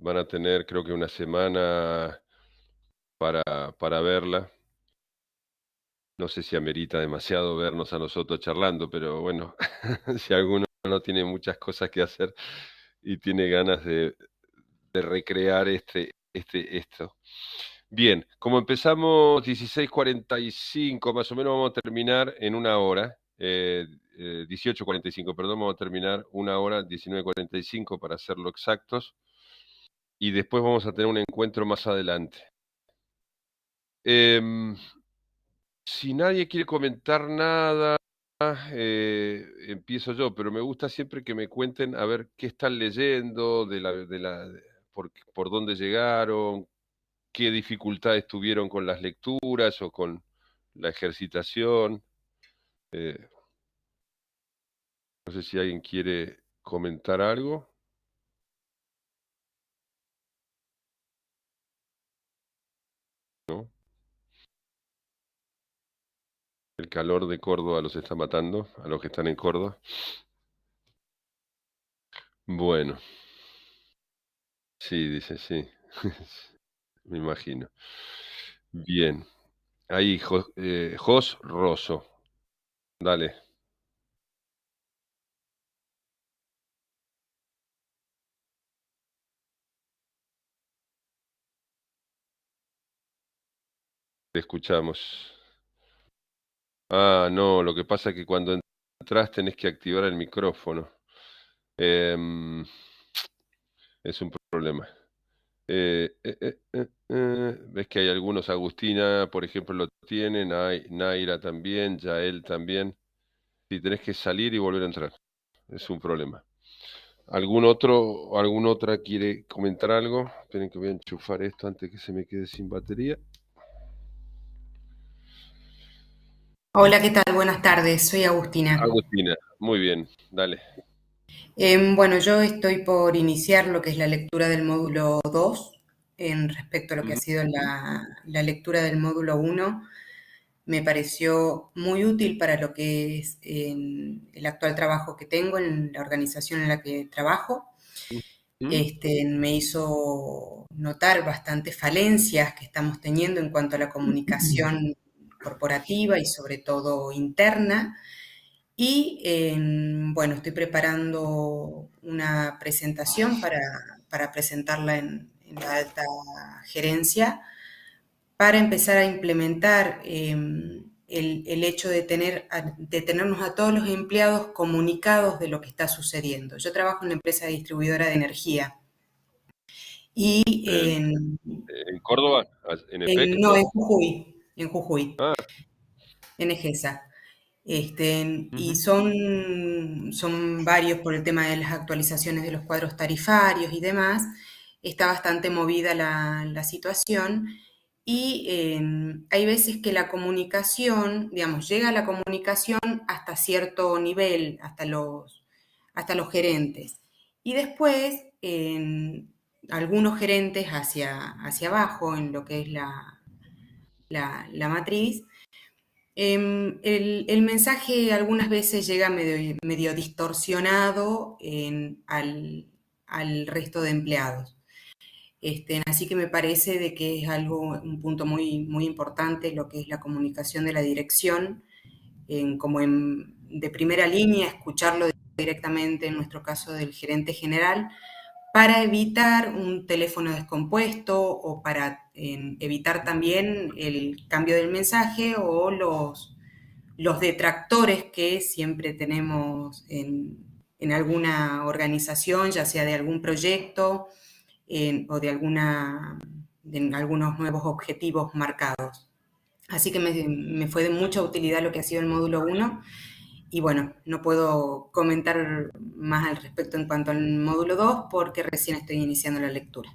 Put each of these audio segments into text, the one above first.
van a tener creo que una semana para verla. No sé si amerita demasiado vernos a nosotros charlando, pero bueno, si alguno no tiene muchas cosas que hacer y tiene ganas de recrear esto. Bien, como empezamos 16:45, más o menos vamos a terminar en una hora, 18:45, perdón, vamos a terminar una hora, 19:45 para serlo exactos, y después vamos a tener un encuentro más adelante. Em, si nadie quiere comentar nada, empiezo yo, pero me gusta siempre que me cuenten a ver qué están leyendo, por dónde llegaron, qué dificultades tuvieron con las lecturas o con la ejercitación. Eh, no sé si alguien quiere comentar algo, ¿no? El calor de Córdoba los está matando, a los que están en Córdoba. Bueno, sí, dice, sí. Me imagino. Bien. Ahí, Jos Rosso. Dale, te escuchamos. Ah, no, lo que pasa es que cuando entras tenés que activar el micrófono. Em, es un problema. Ves que hay algunos, Agustina, por ejemplo, lo tienen, Naira también, Yael también. Sí, tenés que salir y volver a entrar. Es un problema. ¿Alguna otra quiere comentar algo? Esperen que voy a enchufar esto antes que se me quede sin batería. Hola, ¿qué tal? Buenas tardes, soy Agustina. Agustina, muy bien, dale. Bueno, yo estoy por iniciar lo que es la lectura del módulo 2 en respecto a lo que ha Ujú, sido la lectura del módulo uno. Me pareció muy útil para lo que es el actual trabajo que tengo en la organización en la que trabajo. ujú, Me hizo notar bastantes falencias que estamos teniendo en cuanto a la comunicación corporativa y sobre todo interna. Y bueno, estoy preparando una presentación para presentarla en la alta gerencia para empezar a implementar el hecho de tenernos a todos los empleados comunicados de lo que está sucediendo. Yo trabajo en una empresa distribuidora de energía y En, en Córdoba, en no, efecto. En Jujuy, Ah, en Egesa. Y ujú, son varios por el tema de las actualizaciones de los cuadros tarifarios y demás. Está bastante movida la situación y hay veces que la comunicación, digamos, llega la comunicación hasta cierto nivel, hasta los gerentes. Y después, algunos gerentes hacia abajo, en lo que es la matriz, el mensaje algunas veces llega medio distorsionado al resto de empleados. Así que me parece de que es un punto muy importante lo que es la comunicación de la dirección, de primera línea, escucharlo directamente, en nuestro caso del gerente general, para evitar un teléfono descompuesto o para evitar también el cambio del mensaje o los detractores que siempre tenemos en alguna organización, ya sea de algún proyecto o de algunos nuevos objetivos marcados. Así que me fue de mucha utilidad lo que ha sido el módulo uno y bueno, no puedo comentar más al respecto en cuanto al módulo 2 porque recién estoy iniciando la lectura.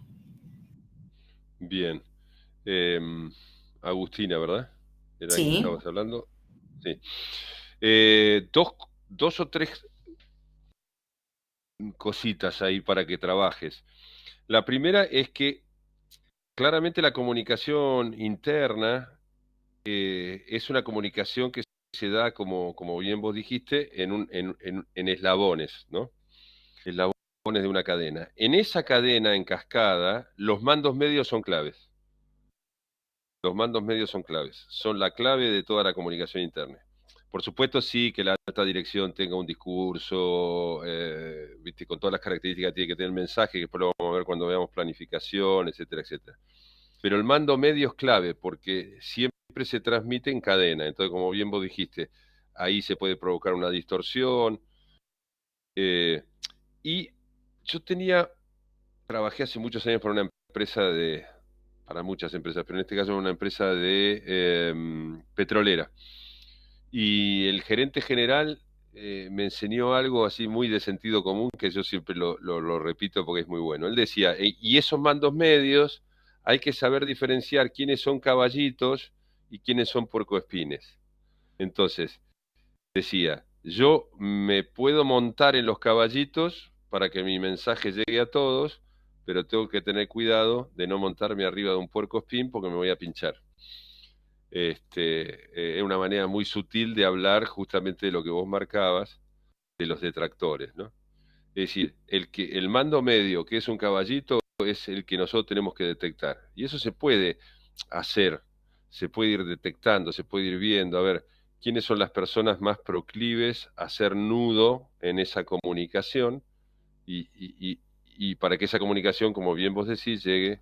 bien. Em, Agustina, ¿verdad? ¿Era que Sí. estabas hablando? Sí. Dos o tres cositas ahí para que trabajes. La primera es que claramente la comunicación interna es una comunicación que se da, como bien vos dijiste, en eslabones, ¿no? de una cadena. En esa cadena, en cascada, los mandos medios son claves. Los mandos medios son claves. Son la clave de toda la comunicación interna. Por supuesto, sí, que la alta dirección tenga un discurso, ¿viste? Con todas las características que tiene que tener el mensaje, que después lo vamos a ver cuando veamos planificación, etcétera, etcétera. Pero el mando medio es clave porque siempre se transmite en cadena. Entonces, como bien vos dijiste, ahí se puede provocar una distorsión. Eh, y yo trabajé hace muchos años para una empresa para muchas empresas, pero en este caso una empresa petrolera. Y el gerente general me enseñó algo así muy de sentido común, que yo siempre lo repito porque es muy bueno. Él decía, y esos mandos medios hay que saber diferenciar quiénes son caballitos y quiénes son puercoespines. Entonces, decía, yo me puedo montar en los caballitos para que mi mensaje llegue a todos, pero tengo que tener cuidado de no montarme arriba de un puercoespín porque me voy a pinchar. Es una manera muy sutil de hablar justamente de lo que vos marcabas, de los detractores, ¿no? Es decir, el mando medio, que es un caballito, es el que nosotros tenemos que detectar. Y eso se puede hacer, se puede ir detectando, se puede ir viendo, a ver, quiénes son las personas más proclives a ser nudo en esa comunicación y para que esa comunicación, como bien vos decís, llegue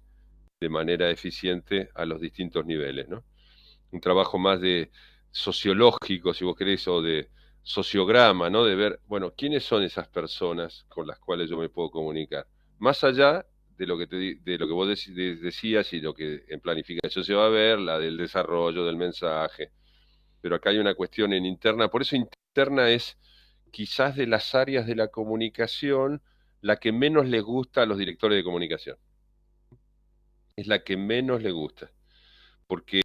de manera eficiente a los distintos niveles, ¿no? Un trabajo más de sociológico, si vos querés, o de sociograma, ¿no? De ver, bueno, quiénes son esas personas con las cuales yo me puedo comunicar. Más allá de lo que, de lo que vos decías y lo que en planificación se va a ver, la del desarrollo del mensaje. Pero acá hay una cuestión en interna, por eso interna es quizás de las áreas de la comunicación la que menos les gusta a los directores de comunicación. Es la que menos les gusta, porque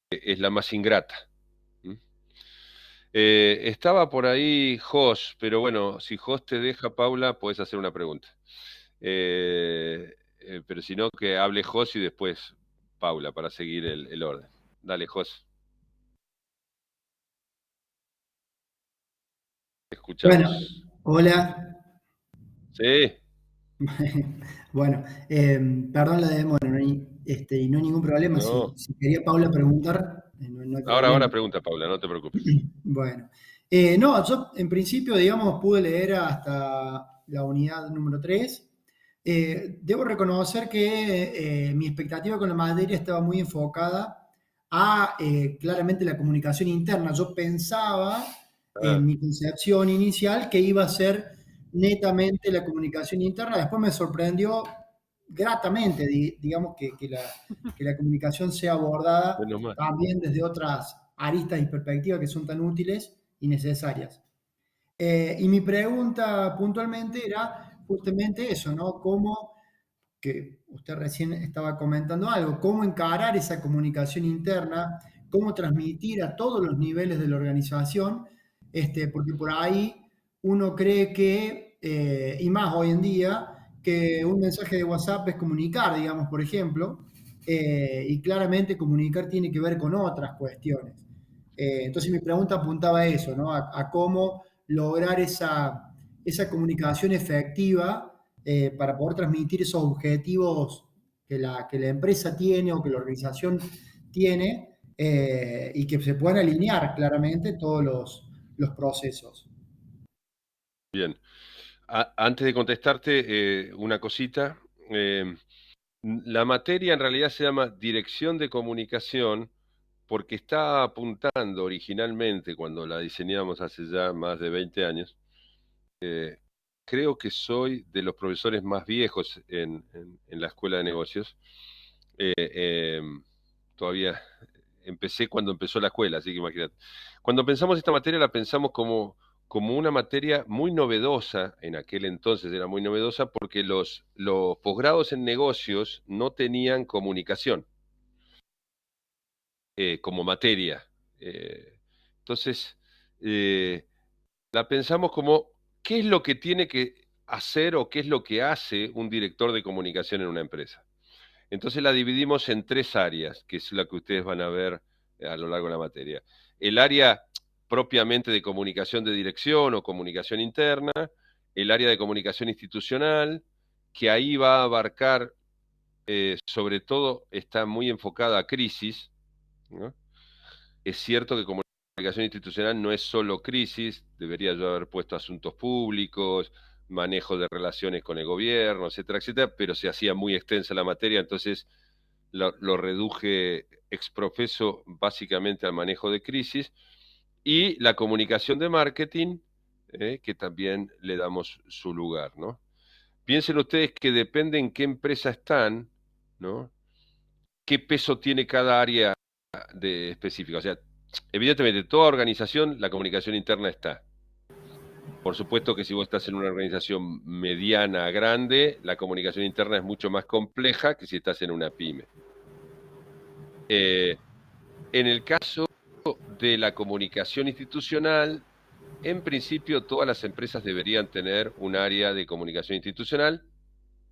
es la más ingrata. ¿Mm? Estaba por ahí Jos, pero bueno, si Jos te deja, Paula, puedes hacer una pregunta. Pero si no, que hable Jos y después Paula para seguir el orden. Dale, Jos, te Bueno, escuchamos. hola. Sí, Bueno, perdón la demora, y no hay ningún problema. Si, no. si quería Paula preguntar, no hay Ahora problema. pregunta, Paula, no te preocupes. Bueno, no, yo en principio, digamos, pude leer hasta la unidad número 3. Debo reconocer que mi expectativa con la materia estaba muy enfocada a claramente la comunicación interna. Yo pensaba en Ah, mi concepción inicial que iba a ser netamente la comunicación interna. Después me sorprendió gratamente, digamos, que la comunicación sea abordada menos mal. también desde otras aristas y perspectivas que son tan útiles y necesarias. Y mi pregunta puntualmente era justamente eso, ¿no? Cómo, que usted recién estaba comentando algo, cómo encarar esa comunicación interna, cómo transmitir a todos los niveles de la organización, porque por ahí uno cree que, y más hoy en día, que un mensaje de WhatsApp es comunicar, digamos, por ejemplo, y claramente comunicar tiene que ver con otras cuestiones. Entonces mi pregunta apuntaba a eso, ¿no? A cómo lograr esa comunicación efectiva para poder transmitir esos objetivos que la empresa tiene o que la organización tiene y que se puedan alinear claramente todos los procesos. Bien. Antes de contestarte, una cosita. Eh, la materia en realidad se llama Dirección de Comunicación porque está apuntando originalmente, cuando la diseñamos hace ya más de 20 años, eh, creo que soy de los profesores más viejos en la escuela de negocios. Eh, eh, Todavía empecé cuando empezó la escuela, así que imagínate. Cuando pensamos esta materia la pensamos como una materia muy novedosa, en aquel entonces era muy novedosa porque los posgrados en negocios no tenían comunicación como materia. Entonces, eh, la pensamos como, ¿qué es lo que tiene que hacer o qué es lo que hace un director de comunicación en una empresa? Entonces la dividimos en tres áreas, que es la que ustedes van a ver a lo largo de la materia. El área propiamente de comunicación de dirección o comunicación interna, el área de comunicación institucional, que ahí va a abarcar, sobre todo, está muy enfocada a crisis, ¿no? Es cierto que comunicación institucional no es solo crisis, debería yo haber puesto asuntos públicos, manejo de relaciones con el gobierno, etcétera, etcétera, pero se hacía muy extensa la materia, entonces lo reduje exprofeso básicamente al manejo de crisis, y la comunicación de marketing, que también le damos su lugar, ¿no? Piensen ustedes que depende en qué empresa están, ¿no? Qué peso tiene cada área de específica. O sea, evidentemente, toda organización, la comunicación interna está. Por supuesto que si vos estás en una organización mediana, grande, la comunicación interna es mucho más compleja que si estás en una pyme. En el caso de la comunicación institucional, en principio todas las empresas deberían tener un área de comunicación institucional.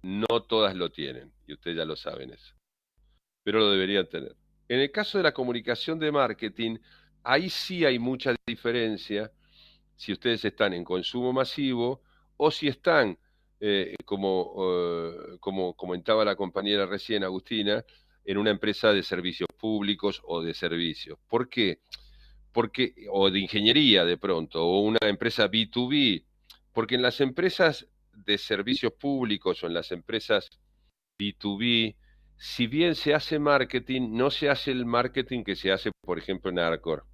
No todas lo tienen, y ustedes ya lo saben eso, pero lo deberían tener. En el caso de la comunicación de marketing, ahí sí hay mucha diferencia si ustedes están en consumo masivo o si están, como comentaba la compañera recién, Agustina, en una empresa de servicios públicos o de servicios. ¿Por qué? O de ingeniería de pronto, o una empresa B2B, porque en las empresas de servicios públicos o en las empresas B2B, si bien se hace marketing, no se hace el marketing que se hace, por ejemplo, en Arcor,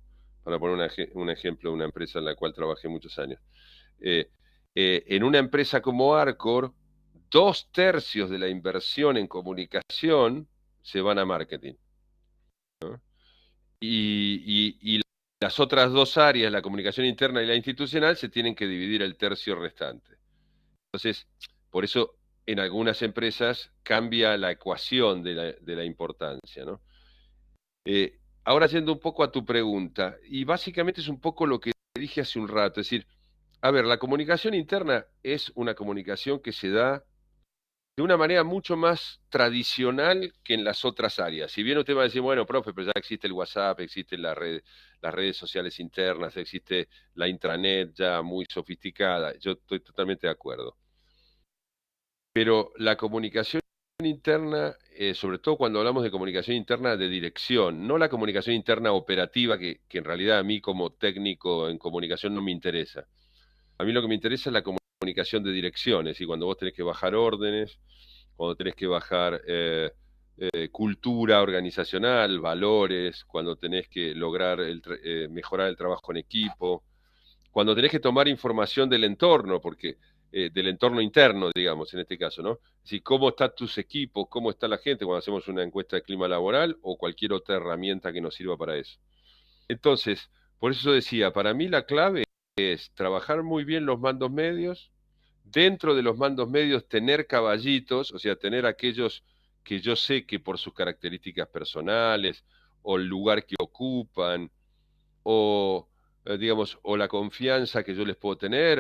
para poner un ejemplo de una empresa en la cual trabajé muchos años. En una empresa como Arcor, 2/3 de la inversión en comunicación se van a marketing, ¿no? Y las otras dos áreas, la comunicación interna y la institucional, se tienen que dividir el tercio restante. Entonces, por eso en algunas empresas cambia la ecuación de la importancia, ¿no? Ahora yendo un poco a tu pregunta, y básicamente es un poco lo que dije hace un rato, es decir, a ver, la comunicación interna es una comunicación que se da de una manera mucho más tradicional que en las otras áreas. Si bien usted va a decir, bueno, profe, pero ya existe el WhatsApp, existen las redes sociales internas, existe la intranet ya muy sofisticada, yo estoy totalmente de acuerdo. Pero la comunicación interna, sobre todo cuando hablamos de comunicación interna de dirección, no la comunicación interna operativa, que en realidad a mí como técnico en comunicación no me interesa. A mí lo que me interesa es la comunicación de direcciones, y cuando vos tenés que bajar órdenes, cuando tenés que bajar cultura organizacional, valores, cuando tenés que lograr mejorar el trabajo en equipo, cuando tenés que tomar información del entorno, porque del entorno interno, digamos, en este caso, ¿no? Es decir, cómo están tus equipos, cómo está la gente cuando hacemos una encuesta de clima laboral o cualquier otra herramienta que nos sirva para eso. Entonces, por eso decía, para mí la clave es trabajar muy bien los mandos medios, dentro de los mandos medios tener caballitos, o sea, tener aquellos que yo sé que por sus características personales o el lugar que ocupan o digamos, o la confianza que yo les puedo tener,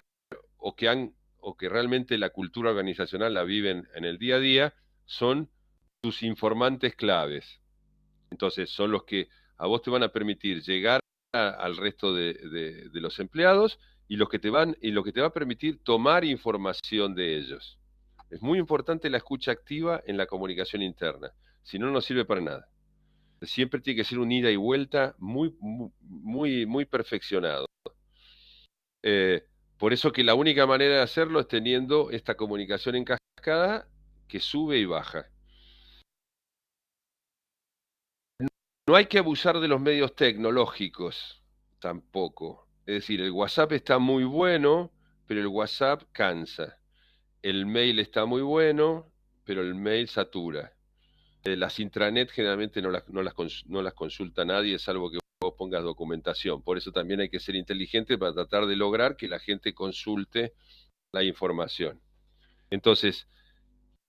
o que realmente la cultura organizacional la viven en el día a día, son tus informantes claves. Entonces, son los que a vos te van a permitir llegar al resto de los empleados y lo que te va a permitir tomar información de ellos. Es muy importante la escucha activa en la comunicación interna, si no, no sirve para nada. Siempre tiene que ser un ida y vuelta muy perfeccionado. Eh, por eso que la única manera de hacerlo es teniendo esta comunicación en cascada que sube y baja. No hay que abusar de los medios tecnológicos tampoco. Es decir, el WhatsApp está muy bueno, pero el WhatsApp cansa. El mail está muy bueno, pero el mail satura. Las intranet generalmente no las consulta nadie, salvo que vos pongas documentación. Por eso también hay que ser inteligente para tratar de lograr que la gente consulte la información. Entonces,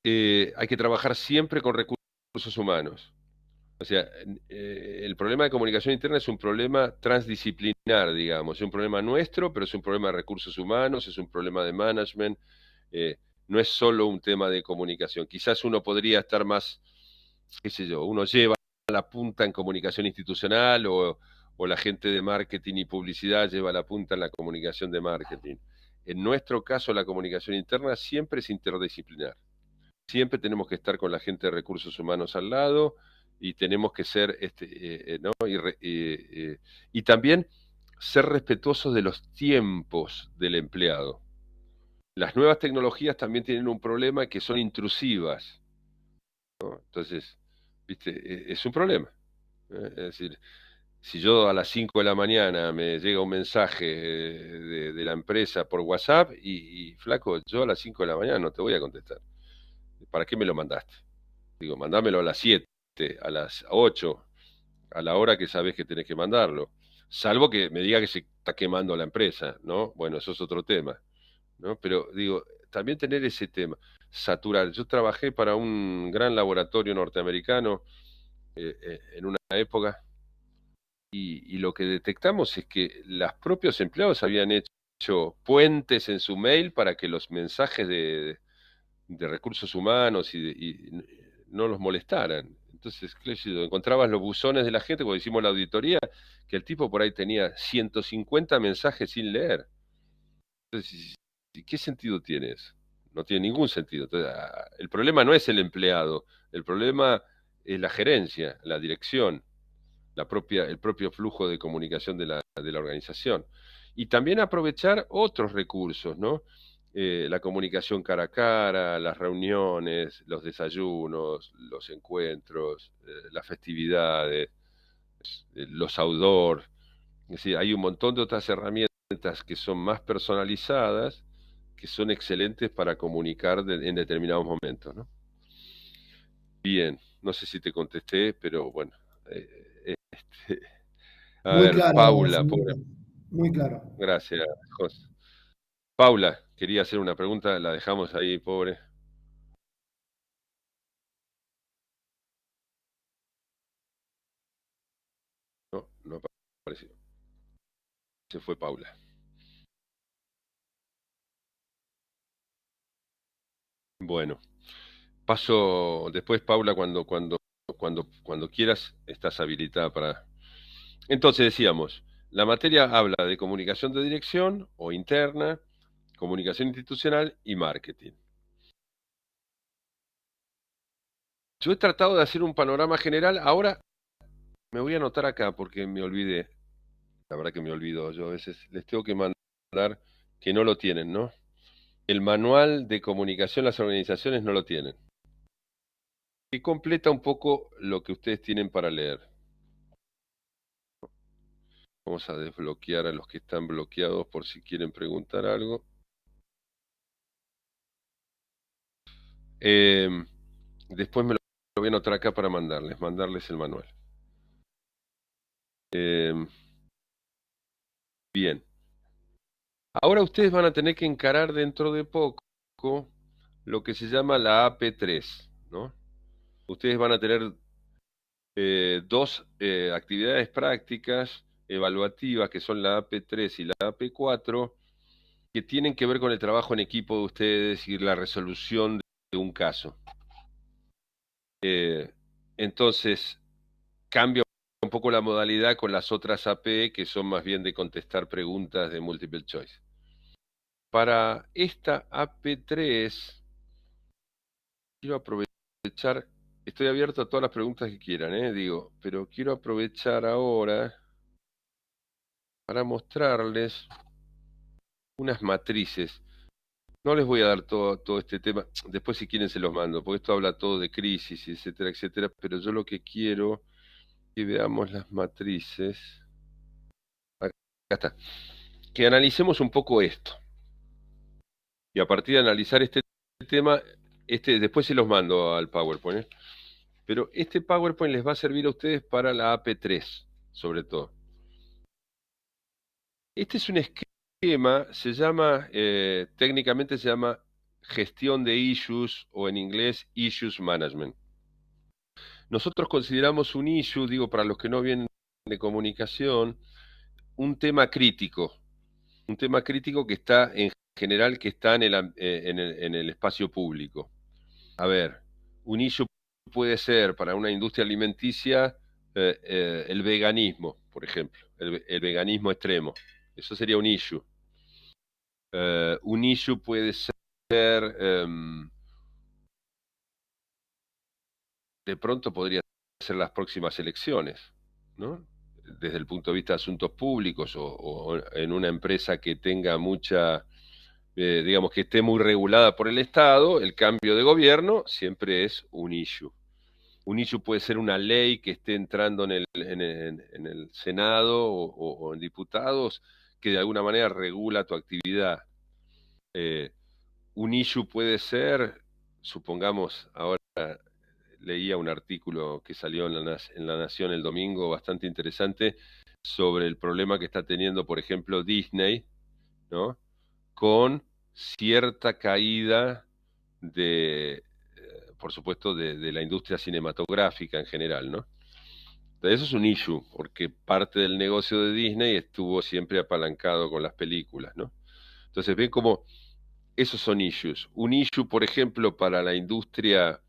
hay que trabajar siempre con recursos humanos. O sea, el problema de comunicación interna es un problema transdisciplinar, digamos. Es un problema nuestro, pero es un problema de recursos humanos, es un problema de management. No es solo un tema de comunicación. Quizás uno podría estar más, qué sé yo, uno lleva la punta en comunicación institucional o la gente de marketing y publicidad lleva la punta en la comunicación de marketing. En nuestro caso, la comunicación interna siempre es interdisciplinar. Siempre tenemos que estar con la gente de recursos humanos al lado y tenemos que ser, ¿no? Y también ser respetuosos de los tiempos del empleado. Las nuevas tecnologías también tienen un problema que son intrusivas, ¿no? Entonces, viste, es un problema. Es decir, si yo a las 5 de la mañana me llega un mensaje de la empresa por WhatsApp y flaco, yo a las 5 de la mañana no te voy a contestar. ¿Para qué me lo mandaste? Digo, mandámelo a las 7, a las 8, a la hora que sabes que tenés que mandarlo. Salvo que me diga que se está quemando la empresa, ¿no? Bueno, eso es otro tema, ¿no? Pero digo, también tener ese tema, saturar. Yo trabajé para un gran laboratorio norteamericano en una época y lo que detectamos es que los propios empleados habían hecho puentes en su mail para que los mensajes de recursos humanos no los molestaran. Entonces, qué sé yo, encontrabas los buzones de la gente, cuando hicimos la auditoría, que el tipo por ahí tenía 150 mensajes sin leer. Entonces, ¿qué sentido tiene eso? No tiene ningún sentido. Entonces, el problema no es el empleado, el problema es la gerencia, la dirección, el propio flujo de comunicación de la organización. Y también aprovechar otros recursos, ¿no? La comunicación cara a cara, las reuniones, los desayunos, los encuentros, las festividades, los outdoors. Es decir, hay un montón de otras herramientas que son más personalizadas, que son excelentes para comunicar en determinados momentos, ¿no? Bien, no sé si te contesté, pero bueno. Este, a Muy ver, claro, Paula, pobre. Felipe. Muy claro. Gracias, José. Paula, quería hacer una pregunta, la dejamos ahí, pobre. No, no apareció. Se fue Paula. Bueno, paso después, Paula, cuando quieras, estás habilitada para. Entonces decíamos, la materia habla de comunicación de dirección o interna, comunicación institucional y marketing. Yo he tratado de hacer un panorama general, ahora me voy a anotar acá porque me olvidé. La verdad que me olvido, yo a veces les tengo que mandar que no lo tienen, ¿no? El manual de comunicación las organizaciones no lo tienen. Y completa un poco lo que ustedes tienen para leer. Vamos a desbloquear a los que están bloqueados por si quieren preguntar algo. Eh, Después me lo voy a anotar acá para mandarles el manual. Eh, Bien. Ahora ustedes van a tener que encarar dentro de poco lo que se llama la AP3, ¿no? Ustedes van a tener dos actividades prácticas evaluativas, que son la AP3 y la AP4, que tienen que ver con el trabajo en equipo de ustedes y la resolución de un caso. Entonces, cambia un poco la modalidad con las otras AP, que son más bien de contestar preguntas de multiple choice. Para esta AP3, quiero aprovechar, estoy abierto a todas las preguntas que quieran, digo, pero quiero aprovechar ahora para mostrarles unas matrices. No les voy a dar todo este tema, después si quieren se los mando, porque esto habla todo de crisis, etcétera, etcétera, pero yo lo que quiero es que veamos las matrices. Acá está. Que analicemos un poco esto. Y a partir de analizar este tema, después se los mando al PowerPoint, ¿eh? Pero este PowerPoint les va a servir a ustedes para la AP3, sobre todo. Este es un esquema, técnicamente se llama gestión de issues o en inglés issues management. Nosotros consideramos un issue, digo para los que no vienen de comunicación, un tema crítico que está en general que está en el espacio público. A ver, un issue puede ser para una industria alimenticia el veganismo, por ejemplo, el veganismo extremo. Eso sería un issue. Un issue puede ser, de pronto podría ser las próximas elecciones, ¿no? Desde el punto de vista de asuntos públicos o en una empresa que tenga mucha, digamos, que esté muy regulada por el Estado, el cambio de gobierno siempre es un issue. Un issue puede ser una ley que esté entrando en el Senado o en diputados que de alguna manera regula tu actividad. Un issue puede ser, supongamos, ahora leía un artículo que salió en la Nación el domingo bastante interesante sobre el problema que está teniendo, por ejemplo, Disney, ¿no? Con cierta caída de, por supuesto, de la industria cinematográfica en general, ¿no? Entonces, eso es un issue, porque parte del negocio de Disney estuvo siempre apalancado con las películas, ¿no? Entonces, ven como esos son issues. Un issue, por ejemplo, para la industria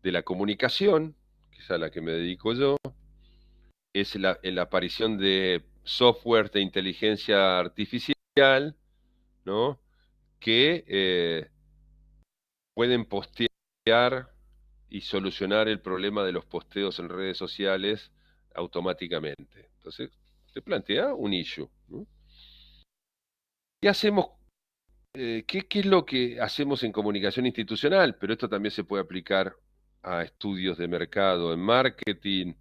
de la comunicación, que es a la que me dedico yo, es la aparición de software de inteligencia artificial, ¿no? Que pueden postear y solucionar el problema de los posteos en redes sociales automáticamente. Entonces, te plantea un issue, ¿no? ¿Qué hacemos? ¿Qué es lo que hacemos en comunicación institucional? Pero esto también se puede aplicar a estudios de mercado en marketing,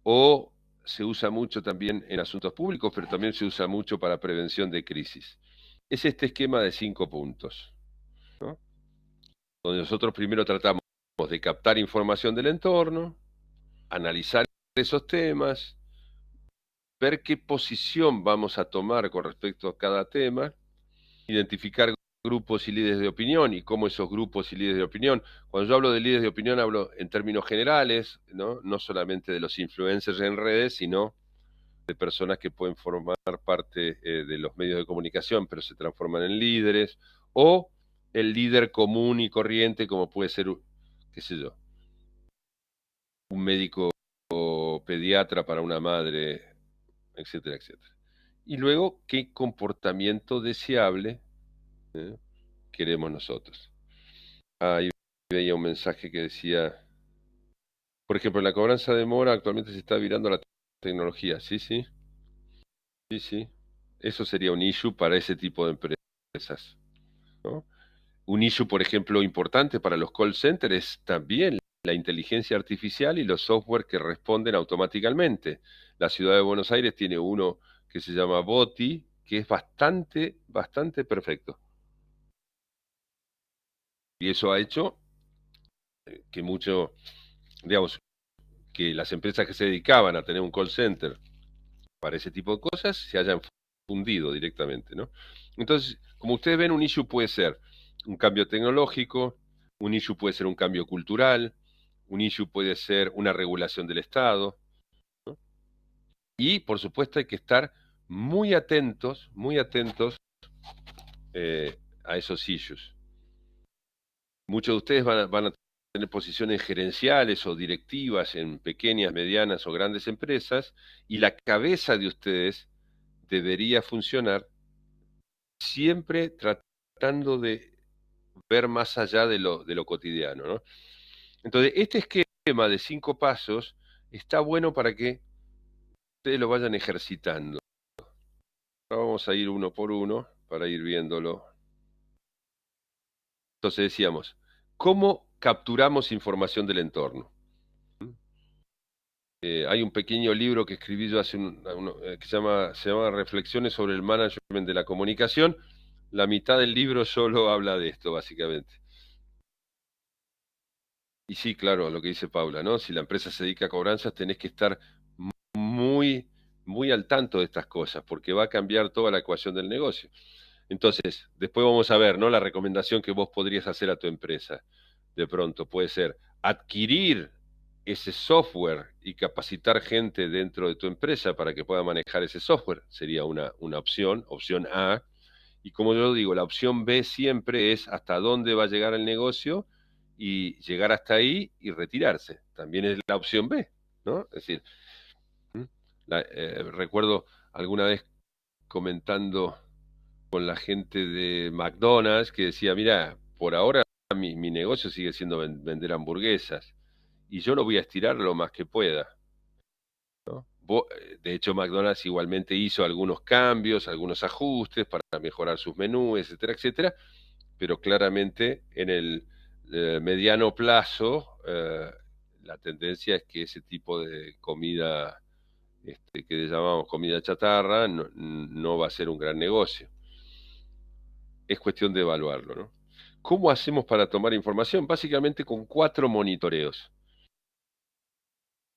o se usa mucho también en asuntos públicos, pero también se usa mucho para prevención de crisis. Es este esquema de 5 puntos, ¿no? Donde nosotros primero tratamos de captar información del entorno, analizar esos temas, ver qué posición vamos a tomar con respecto a cada tema, identificar grupos y líderes de opinión y cómo esos grupos y líderes de opinión, cuando yo hablo de líderes de opinión hablo en términos generales, ¿no? No solamente de los influencers en redes, sino de personas que pueden formar parte de los medios de comunicación, pero se transforman en líderes, o el líder común y corriente, como puede ser, qué sé yo, un médico o pediatra para una madre, etcétera, etcétera. Y luego, ¿qué comportamiento deseable queremos nosotros? Ahí veía un mensaje que decía, por ejemplo, la cobranza de mora actualmente se está virando a la tecnología. Sí, sí, sí, sí. Eso sería un issue para ese tipo de empresas, ¿no? Un issue, por ejemplo, importante para los call centers es también la inteligencia artificial y los software que responden automáticamente. La ciudad de Buenos Aires tiene uno que se llama Boti, que es bastante, bastante perfecto. Y eso ha hecho que mucho, digamos, que las empresas que se dedicaban a tener un call center para ese tipo de cosas se hayan fundido directamente, ¿no? Entonces, como ustedes ven, un issue puede ser un cambio tecnológico, un issue puede ser un cambio cultural, un issue puede ser una regulación del Estado, ¿no? Y, por supuesto, hay que estar muy atentos a esos issues. Muchos de ustedes van a tener posiciones gerenciales o directivas en pequeñas, medianas o grandes empresas, y la cabeza de ustedes debería funcionar siempre tratando de ver más allá de lo cotidiano, ¿no? Entonces, este esquema de 5 pasos está bueno para que ustedes lo vayan ejercitando. Ahora vamos a ir uno por uno para ir viéndolo. Entonces decíamos, ¿cómo capturamos información del entorno? Hay un pequeño libro que escribí yo que se llama Reflexiones sobre el Management de la Comunicación. La mitad del libro solo habla de esto, básicamente. Y sí, claro, lo que dice Paula, ¿no? Si la empresa se dedica a cobranzas, tenés que estar muy, muy al tanto de estas cosas, porque va a cambiar toda la ecuación del negocio. Entonces, después vamos a ver, ¿no? La recomendación que vos podrías hacer a tu empresa. De pronto puede ser adquirir ese software y capacitar gente dentro de tu empresa para que pueda manejar ese software. Sería una opción, opción A. Y como yo digo, la opción B siempre es hasta dónde va a llegar el negocio y llegar hasta ahí y retirarse. También es la opción B, ¿no? Es decir, recuerdo alguna vez comentando con la gente de McDonald's que decía, mira, por ahora mi negocio sigue siendo vender hamburguesas y yo lo voy a estirar lo más que pueda, ¿no? De hecho, McDonald's igualmente hizo algunos cambios, algunos ajustes para mejorar sus menús, etcétera, etcétera, pero claramente en el mediano plazo la tendencia es que ese tipo de comida que llamamos comida chatarra no va a ser un gran negocio. Es cuestión de evaluarlo, ¿no? ¿Cómo hacemos para tomar información? Básicamente con 4 monitoreos.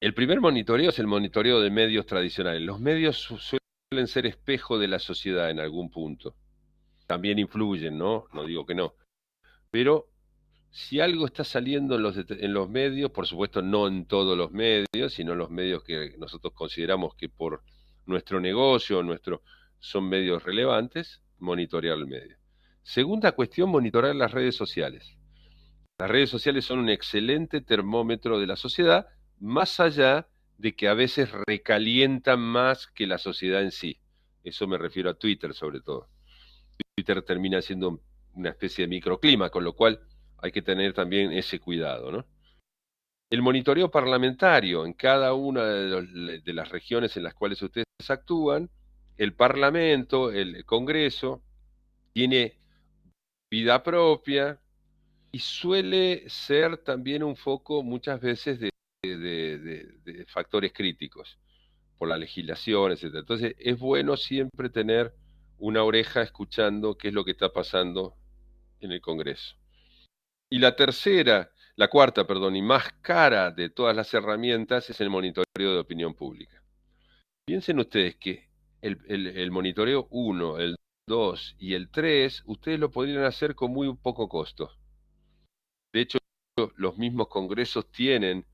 El primer monitoreo es el monitoreo de medios tradicionales. Los medios suelen ser espejo de la sociedad en algún punto. También influyen, ¿no? No digo que no. Pero si algo está saliendo en los medios, por supuesto no en todos los medios, sino en los medios que nosotros consideramos que por nuestro negocio, son medios relevantes, monitorear el medio. Segunda cuestión, monitorear las redes sociales. Las redes sociales son un excelente termómetro de la sociedad, más allá de que a veces recalientan más que la sociedad en sí. Eso me refiero a Twitter sobre todo. Twitter termina siendo una especie de microclima, con lo cual hay que tener también ese cuidado, ¿no? El monitoreo parlamentario en cada una de las regiones en las cuales ustedes actúan, el Parlamento, el Congreso, tiene vida propia y suele ser también un foco muchas veces de factores críticos por la legislación, etc. Entonces es bueno siempre tener una oreja escuchando qué es lo que está pasando en el Congreso. Y la cuarta, perdón, y más cara de todas las herramientas es el monitoreo de opinión pública. Piensen ustedes que el monitoreo 1, el 2 y el 3, ustedes lo podrían hacer con muy poco costo. De hecho, los mismos congresos tienen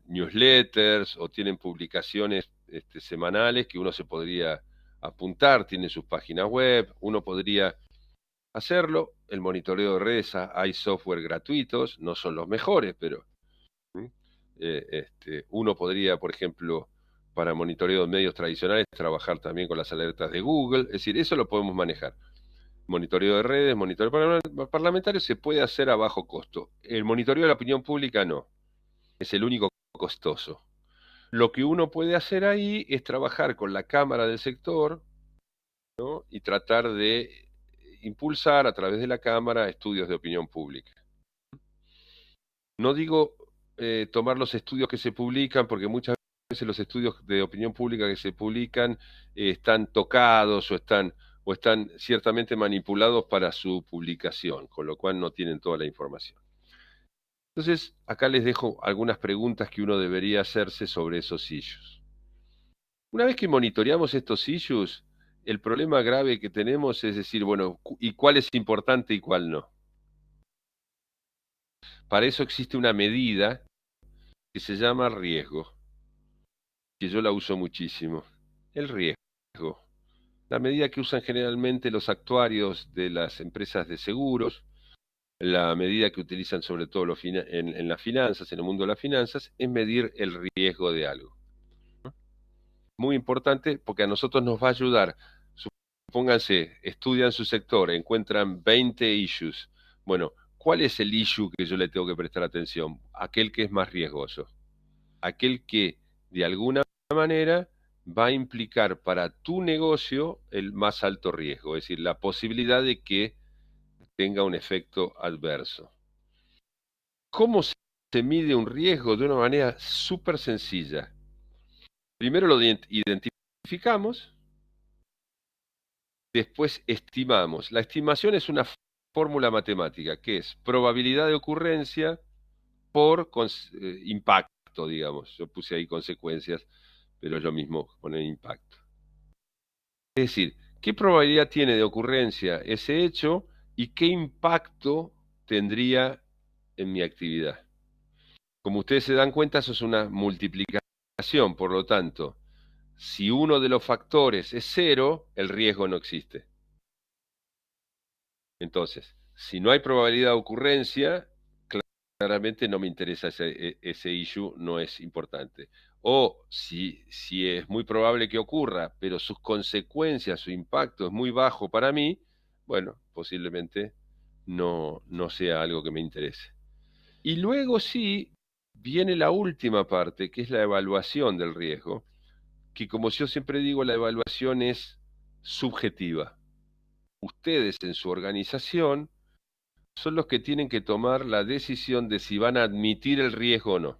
newsletters o tienen publicaciones semanales que uno se podría apuntar, tienen sus páginas web, uno podría hacerlo. El monitoreo de redes, hay software gratuitos, no son los mejores, pero uno podría, por ejemplo, para monitoreo de medios tradicionales, trabajar también con las alertas de Google, es decir, eso lo podemos manejar. Monitoreo de redes, monitoreo parlamentario se puede hacer a bajo costo. El monitoreo de la opinión pública no, es el único costoso. Lo que uno puede hacer ahí es trabajar con la cámara del sector, ¿no? Y tratar de impulsar a través de la cámara estudios de opinión pública. No digo tomar los estudios que se publican, porque muchas veces los estudios de opinión pública que se publican están tocados o están ciertamente manipulados para su publicación, con lo cual no tienen toda la información. Entonces, acá les dejo algunas preguntas que uno debería hacerse sobre esos issues. Una vez que monitoreamos estos issues, el problema grave que tenemos es decir, bueno, ¿y cuál es importante y cuál no? Para eso existe una medida que se llama riesgo, que yo la uso muchísimo. El riesgo. La medida que usan generalmente los actuarios de las empresas de seguros, la medida que utilizan sobre todo en las finanzas, en el mundo de las finanzas, es medir el riesgo de algo. Muy importante porque a nosotros nos va a ayudar. Supónganse, estudian su sector, encuentran 20 issues. Bueno, ¿cuál es el issue que yo le tengo que prestar atención? Aquel que es más riesgoso. Aquel que de alguna manera va a implicar para tu negocio el más alto riesgo, es decir, la posibilidad de que tenga un efecto adverso. ¿Cómo se mide un riesgo? De una manera súper sencilla. Primero lo identificamos, después estimamos. La estimación es una fórmula matemática, que es probabilidad de ocurrencia por impacto, digamos. Yo puse ahí consecuencias, pero es lo mismo poner impacto. Es decir, ¿qué probabilidad tiene de ocurrencia ese hecho y qué impacto tendría en mi actividad? Como ustedes se dan cuenta, eso es una multiplicación, por lo tanto, si uno de los factores es 0, el riesgo no existe. Entonces, si no hay probabilidad de ocurrencia, claramente no me interesa ese issue, no es importante. O si es muy probable que ocurra, pero sus consecuencias, su impacto es muy bajo para mí, bueno, posiblemente no sea algo que me interese. Y luego sí viene la última parte, que es la evaluación del riesgo, que como yo siempre digo, la evaluación es subjetiva. Ustedes en su organización son los que tienen que tomar la decisión de si van a admitir el riesgo o no.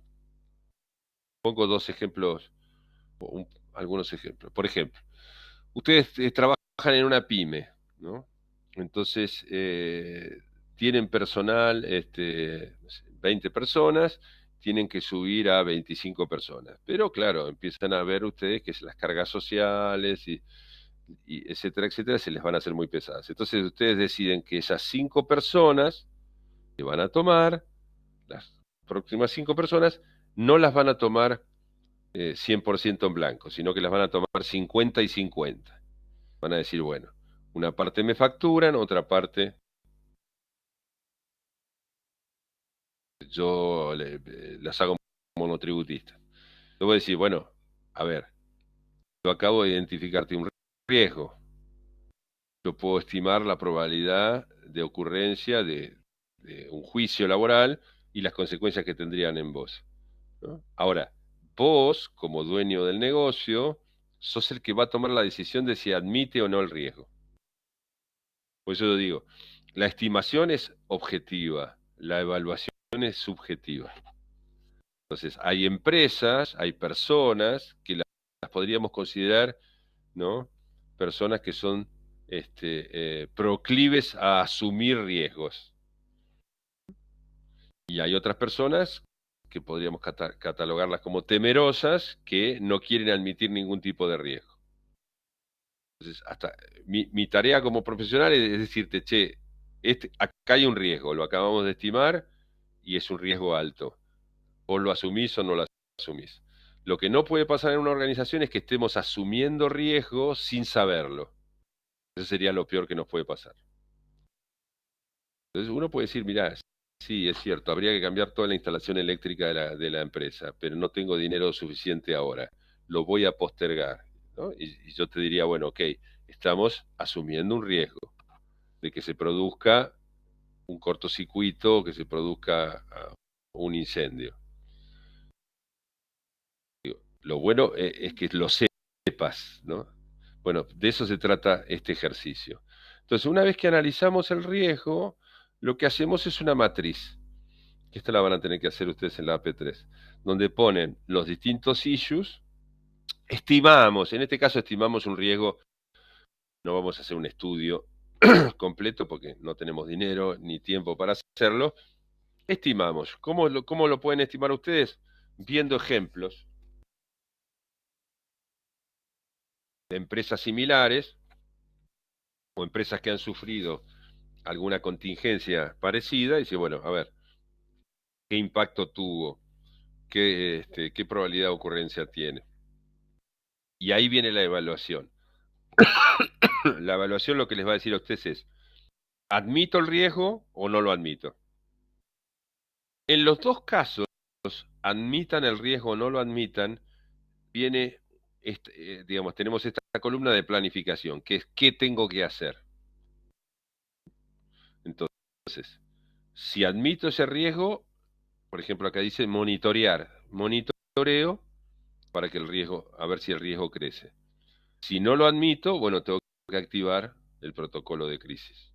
Pongo dos ejemplos, algunos ejemplos. Por ejemplo, ustedes trabajan en una pyme, ¿no? Entonces, tienen personal, 20 personas, tienen que subir a 25 personas. Pero claro, empiezan a ver ustedes que las cargas sociales y etcétera, etcétera, se les van a hacer muy pesadas. Entonces, ustedes deciden que esas 5 personas que van a tomar, las próximas 5 personas, no las van a tomar 100% en blanco, sino que las van a tomar 50 y 50. Van a decir, bueno, una parte me facturan, otra parte yo las hago monotributistas. Yo voy a decir, bueno, a ver, yo acabo de identificarte un riesgo. Yo puedo estimar la probabilidad de ocurrencia de un juicio laboral y las consecuencias que tendrían en vos, ¿no? Ahora, vos, como dueño del negocio, sos el que va a tomar la decisión de si admite o no el riesgo. Por eso yo digo, la estimación es objetiva, la evaluación es subjetiva. Entonces, hay empresas, hay personas que las podríamos considerar, ¿no? Personas que son proclives a asumir riesgos. Y hay otras personas que podríamos catalogarlas como temerosas, que no quieren admitir ningún tipo de riesgo. Entonces, hasta mi tarea como profesional es decirte, che, acá hay un riesgo, lo acabamos de estimar y es un riesgo alto. O lo asumís o no lo asumís. Lo que no puede pasar en una organización es que estemos asumiendo riesgos sin saberlo. Eso sería lo peor que nos puede pasar. Entonces uno puede decir, mirá, sí, es cierto, habría que cambiar toda la instalación eléctrica de la empresa, pero no tengo dinero suficiente ahora, lo voy a postergar, ¿no? Y yo te diría, bueno, ok, estamos asumiendo un riesgo de que se produzca un cortocircuito, que se produzca un incendio. Lo bueno es que lo sepas, ¿no? Bueno, de eso se trata este ejercicio. Entonces, una vez que analizamos el riesgo, lo que hacemos es una matriz, que esta la van a tener que hacer ustedes en la AP3, donde ponen los distintos issues, estimamos, en este caso estimamos un riesgo, no vamos a hacer un estudio completo porque no tenemos dinero ni tiempo para hacerlo, estimamos. ¿Cómo lo pueden estimar ustedes? Viendo ejemplos de empresas similares o empresas que han sufrido alguna contingencia parecida y dice, bueno, a ver, ¿qué impacto tuvo? ¿Qué probabilidad de ocurrencia tiene? Y ahí viene la evaluación. La evaluación lo que les va a decir a ustedes es, ¿admito el riesgo o no lo admito? En los dos casos, admitan el riesgo o no lo admitan, viene, digamos, tenemos esta columna de planificación, que es ¿qué tengo que hacer? Entonces, si admito ese riesgo, por ejemplo, acá dice monitorear. Monitoreo para que el riesgo, a ver si el riesgo crece. Si no lo admito, bueno, tengo que activar el protocolo de crisis.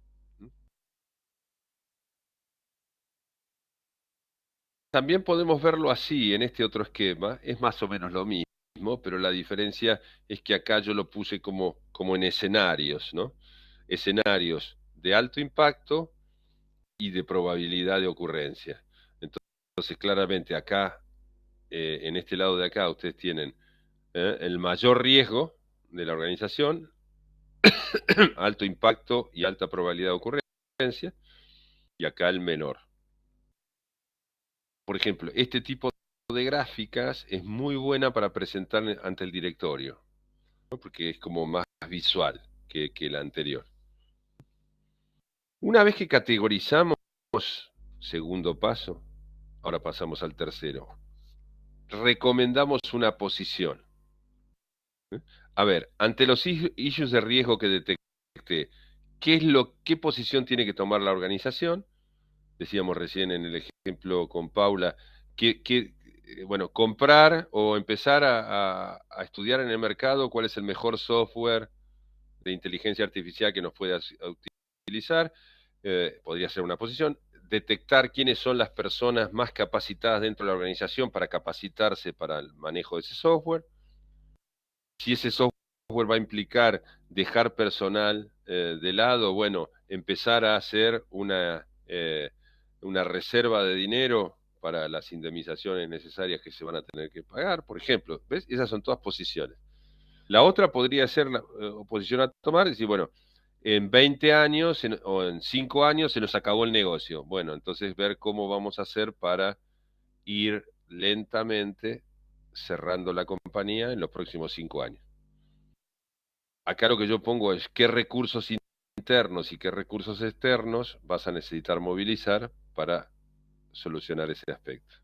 También podemos verlo así, en este otro esquema, es más o menos lo mismo, pero la diferencia es que acá yo lo puse como en escenarios, ¿no? Escenarios de alto impacto y de probabilidad de ocurrencia. Entonces, claramente acá, en este lado de acá, ustedes tienen el mayor riesgo de la organización, alto impacto y alta probabilidad de ocurrencia, y acá el menor. Por ejemplo, este tipo de gráficas es muy buena para presentar ante el directorio, ¿no? Porque es como más visual que la anterior. Una vez que categorizamos, segundo paso, Ahora pasamos al tercero. Recomendamos una posición. A ver, ante los issues de riesgo que detecte, ¿qué posición tiene que tomar la organización? Decíamos recién en el ejemplo con Paula, bueno, comprar o empezar a estudiar en el mercado cuál es el mejor software de inteligencia artificial que nos pueda utilizar, podría ser una posición. Detectar quiénes son las personas más capacitadas dentro de la organización para capacitarse para el manejo de ese software. Si ese software va a implicar dejar personal de lado, bueno, empezar a hacer una reserva de dinero para las indemnizaciones necesarias que se van a tener que pagar, por ejemplo. ¿Ves? Esas son todas posiciones. La otra podría ser la posición a tomar, decir, bueno, en 20 años o en 5 años se nos acabó el negocio. Bueno, entonces ver cómo vamos a hacer para ir lentamente cerrando la compañía en los próximos 5 años. Acá lo que yo pongo es qué recursos internos y qué recursos externos vas a necesitar movilizar para solucionar ese aspecto.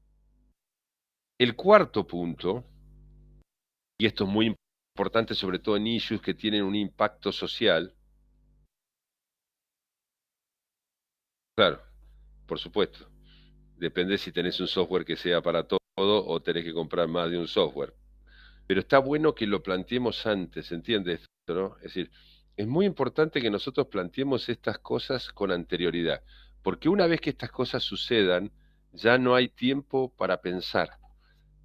El cuarto punto, y esto es muy importante sobre todo en issues que tienen un impacto social, claro, por supuesto, depende si tenés un software que sea para todo o tenés que comprar más de un software. Pero está bueno que lo planteemos antes, ¿entiendes esto, no? Es decir, es muy importante que nosotros planteemos estas cosas con anterioridad, porque una vez que estas cosas sucedan, ya no hay tiempo para pensar.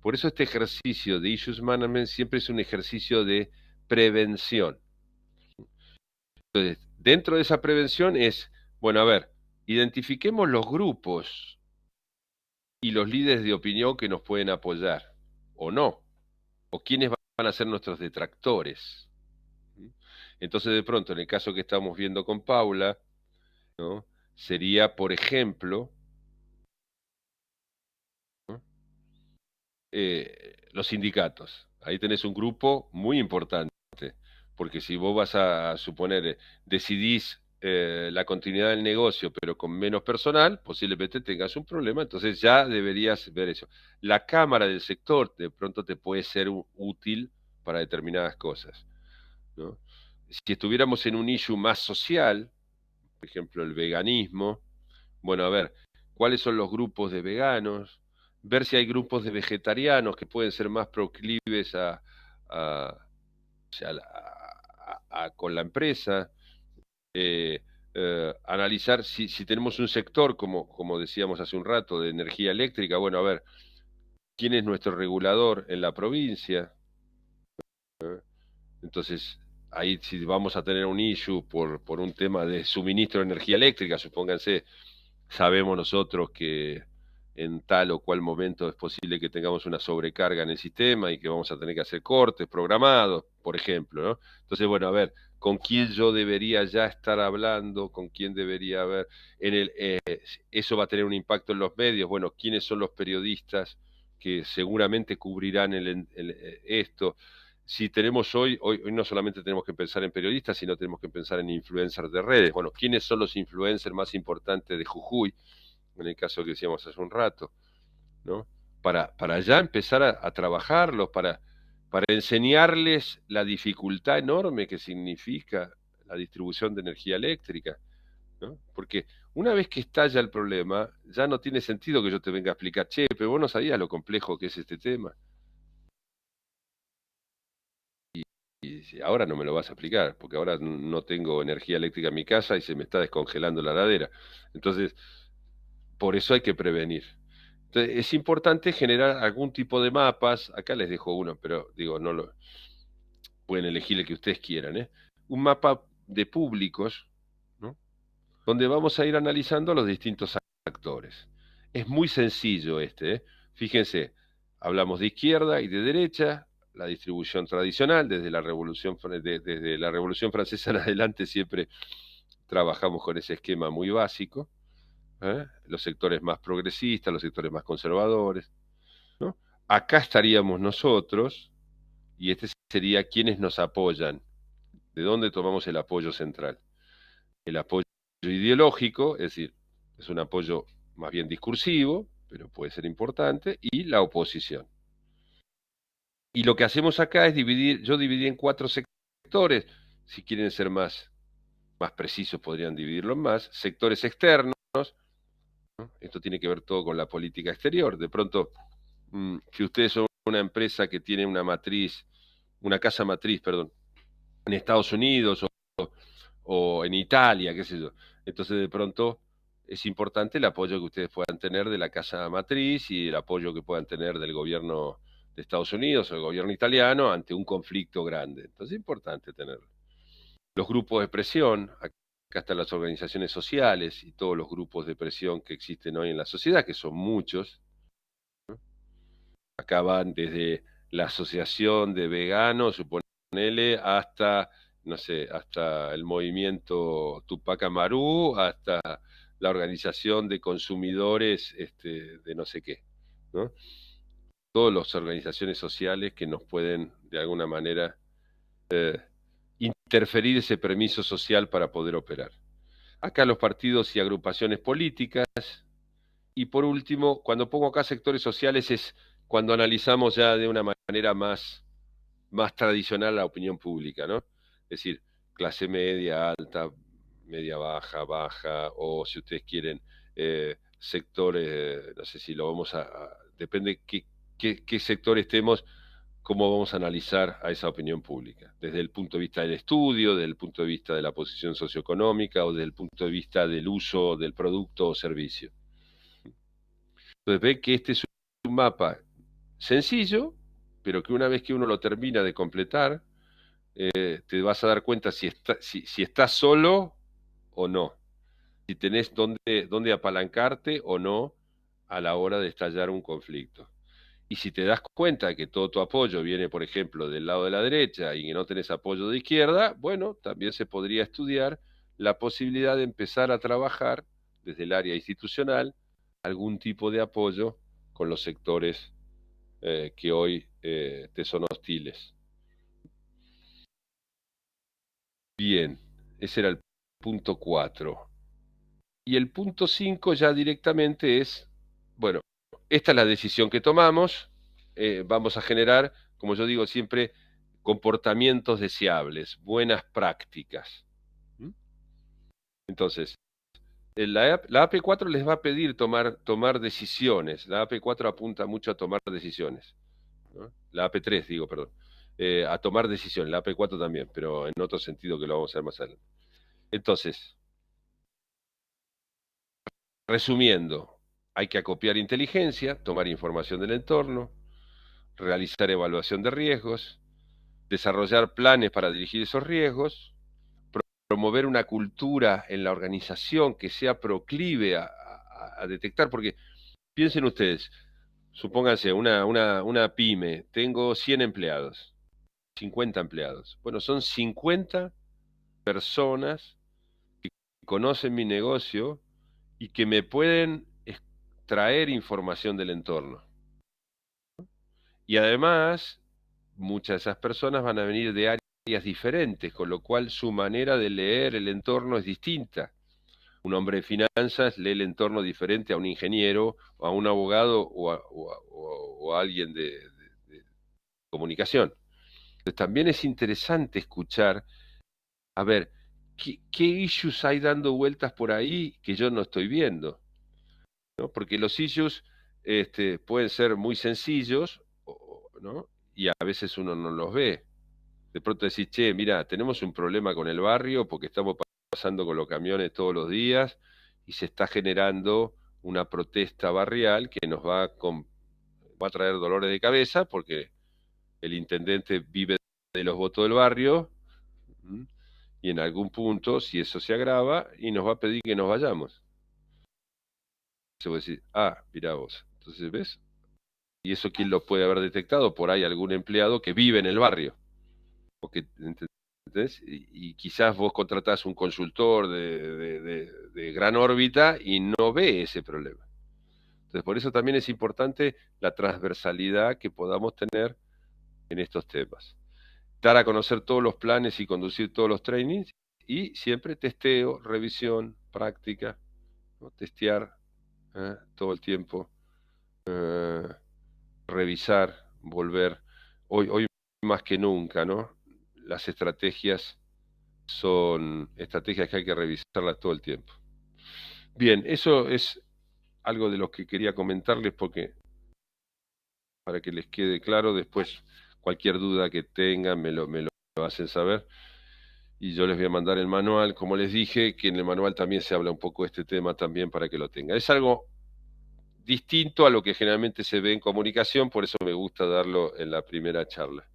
Por eso este ejercicio de Issues Management siempre es un ejercicio de prevención. Entonces, dentro de esa prevención es, bueno, a ver, identifiquemos los grupos y los líderes de opinión que nos pueden apoyar, o no, o quiénes van a ser nuestros detractores. Entonces, de pronto, en el caso que estamos viendo con Paula, ¿no? Sería, por ejemplo, ¿no? Los sindicatos. Ahí tenés un grupo muy importante, porque si vos vas a suponer, decidís la continuidad del negocio, pero con menos personal, posiblemente tengas un problema, entonces ya deberías ver eso. La cámara del sector de pronto te puede ser útil para determinadas cosas, ¿no? Si estuviéramos en un issue más social, por ejemplo, el veganismo, bueno, a ver, ¿cuáles son los grupos de veganos? Ver si hay grupos de vegetarianos que pueden ser más proclives a- con la empresa. Analizar si tenemos un sector, como decíamos hace un rato, de energía eléctrica, bueno, a ver, ¿quién es nuestro regulador en la provincia? Entonces, ahí si vamos a tener un issue por un tema de suministro de energía eléctrica, supónganse, sabemos nosotros que en tal o cual momento es posible que tengamos una sobrecarga en el sistema y que vamos a tener que hacer cortes programados, por ejemplo, ¿no? Entonces, bueno, a ver, ¿con quién yo debería ya estar hablando? ¿Con quién debería haber? Eso va a tener un impacto en los medios. Bueno, ¿quiénes son los periodistas que seguramente cubrirán esto? Si tenemos hoy no solamente tenemos que pensar en periodistas, sino tenemos que pensar en influencers de redes. Bueno, ¿quiénes son los influencers más importantes de Jujuy? En el caso que decíamos hace un rato, ¿no? Para ya empezar a trabajarlos, para enseñarles la dificultad enorme que significa la distribución de energía eléctrica, ¿no? Porque una vez que estalla el problema, ya no tiene sentido que yo te venga a explicar, che, pero vos no sabías lo complejo que es este tema. Y si ahora no me lo vas a explicar, porque ahora no tengo energía eléctrica en mi casa y se me está descongelando la ladera. Entonces, por eso hay que prevenir. Entonces, es importante generar algún tipo de mapas. Acá les dejo uno, pero digo, no lo pueden elegir el que ustedes quieran, ¿eh? Un mapa de públicos, ¿no? Donde vamos a ir analizando los distintos actores. Es muy sencillo este, ¿eh? Fíjense, hablamos de izquierda y de derecha, la distribución tradicional, desde la Revolución Francesa en adelante siempre trabajamos con ese esquema muy básico, ¿eh? Los sectores más progresistas, los sectores más conservadores, ¿no? Acá estaríamos nosotros y este sería quienes nos apoyan. ¿De dónde tomamos el apoyo central? El apoyo ideológico, es decir, es un apoyo más bien discursivo, pero puede ser importante, y la oposición. Y lo que hacemos acá es yo dividí en 4 sectores, si quieren ser más precisos podrían dividirlo en más, sectores externos, ¿no? Esto tiene que ver todo con la política exterior. De pronto, si ustedes son una empresa que tiene una casa matriz, perdón, en Estados Unidos o en Italia, qué sé yo, entonces de pronto es importante el apoyo que ustedes puedan tener de la casa matriz y el apoyo que puedan tener del gobierno de Estados Unidos o del gobierno italiano ante un conflicto grande. Entonces es importante tenerlo. Los grupos de presión, acá están las organizaciones sociales y todos los grupos de presión que existen hoy en la sociedad, que son muchos. Acá van desde la asociación de veganos, suponele, hasta, no sé, hasta el movimiento Tupac Amaru, hasta la organización de consumidores de no sé qué, ¿no? Todas las organizaciones sociales que nos pueden, de alguna manera, interferir ese permiso social para poder operar. Acá los partidos y agrupaciones políticas. Y por último, cuando pongo acá sectores sociales es cuando analizamos ya de una manera más tradicional la opinión pública, ¿no? Es decir, clase media, alta, media baja, baja, o si ustedes quieren, sectores, no sé si lo vamos depende qué sector estemos, cómo vamos a analizar a esa opinión pública, desde el punto de vista del estudio, desde el punto de vista de la posición socioeconómica o desde el punto de vista del uso del producto o servicio. Entonces ve que este es un mapa sencillo, pero que una vez que uno lo termina de completar, te vas a dar cuenta si estás solo o no, si tenés dónde apalancarte o no a la hora de estallar un conflicto. Y si te das cuenta que todo tu apoyo viene, por ejemplo, del lado de la derecha y que no tenés apoyo de izquierda, bueno, también se podría estudiar la posibilidad de empezar a trabajar desde el área institucional algún tipo de apoyo con los sectores que hoy te son hostiles. Bien, ese era el punto 4. Y el punto 5 ya directamente es, bueno, esta es la decisión que tomamos, vamos a generar, como yo digo siempre, comportamientos deseables, buenas prácticas. ¿Mm? Entonces, la AP4 les va a pedir tomar decisiones, la AP4 apunta mucho a tomar decisiones, ¿no? La AP3, digo, perdón, a tomar decisiones, la AP4 también, pero en otro sentido que lo vamos a ver más adelante. Entonces, resumiendo, hay que acopiar inteligencia, tomar información del entorno, realizar evaluación de riesgos, desarrollar planes para dirigir esos riesgos, promover una cultura en la organización que sea proclive a detectar, porque piensen ustedes, supónganse una pyme, tengo 100 empleados, 50 empleados. Bueno, son 50 personas que conocen mi negocio y que me pueden extraer información del entorno. Y además, muchas de esas personas van a venir de áreas diferentes, con lo cual su manera de leer el entorno es distinta. Un hombre de finanzas lee el entorno diferente a un ingeniero, o a un abogado o a alguien de comunicación. Entonces, también es interesante escuchar, a ver, ¿qué issues hay dando vueltas por ahí que yo no estoy viendo? ¿No? Porque los issues pueden ser muy sencillos, ¿no? Y a veces uno no los ve. De pronto decís, che, mira, tenemos un problema con el barrio porque estamos pasando con los camiones todos los días y se está generando una protesta barrial que nos va a traer dolores de cabeza porque el intendente vive de los votos del barrio. ¿Mm? Y en algún punto, si eso se agrava, y nos va a pedir que nos vayamos. Se va a decir, mirá vos. Entonces, ¿ves? ¿Y eso quién lo puede haber detectado? Por ahí algún empleado que vive en el barrio. Porque, ¿entendés? Y quizás vos contratás un consultor de gran órbita y no ve ese problema. Entonces, por eso también es importante la transversalidad que podamos tener en estos temas. Dar a conocer todos los planes y conducir todos los trainings y siempre testeo, revisión, práctica, ¿no? Testear todo el tiempo revisar, volver, hoy más que nunca, ¿no? Las estrategias son estrategias que hay que revisarlas todo el tiempo. Bien, eso es algo de lo que quería comentarles porque para que les quede claro, después cualquier duda que tengan me lo hacen saber y yo les voy a mandar el manual, como les dije, que en el manual también se habla un poco de este tema también para que lo tengan. Es algo distinto a lo que generalmente se ve en comunicación, por eso me gusta darlo en la primera charla,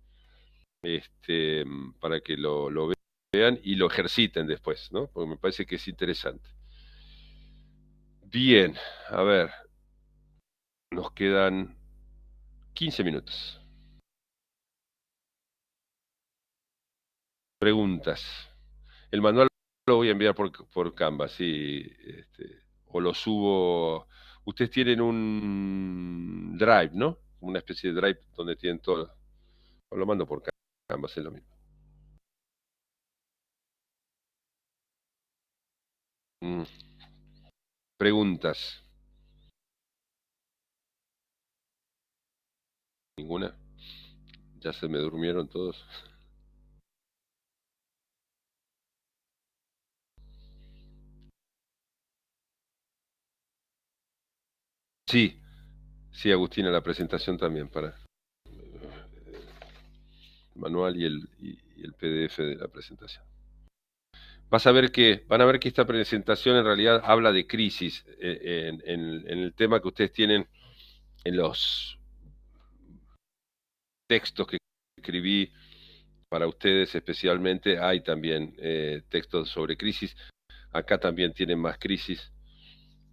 para que lo vean y lo ejerciten después, ¿no? Porque me parece que es interesante. Bien, a ver, nos quedan 15 minutos. Preguntas. El manual lo voy a enviar por Canva, sí, o lo subo. Ustedes tienen un Drive, ¿no? Una especie de Drive donde tienen todo. O lo mando por Canva, es lo mismo. Preguntas. ¿Ninguna? Ya se me durmieron todos. Sí, sí, Agustina, la presentación también para el manual y el PDF de la presentación. Van a ver que esta presentación en realidad habla de crisis en el tema que ustedes tienen en los textos que escribí para ustedes especialmente. Hay también textos sobre crisis. Acá también tienen más crisis.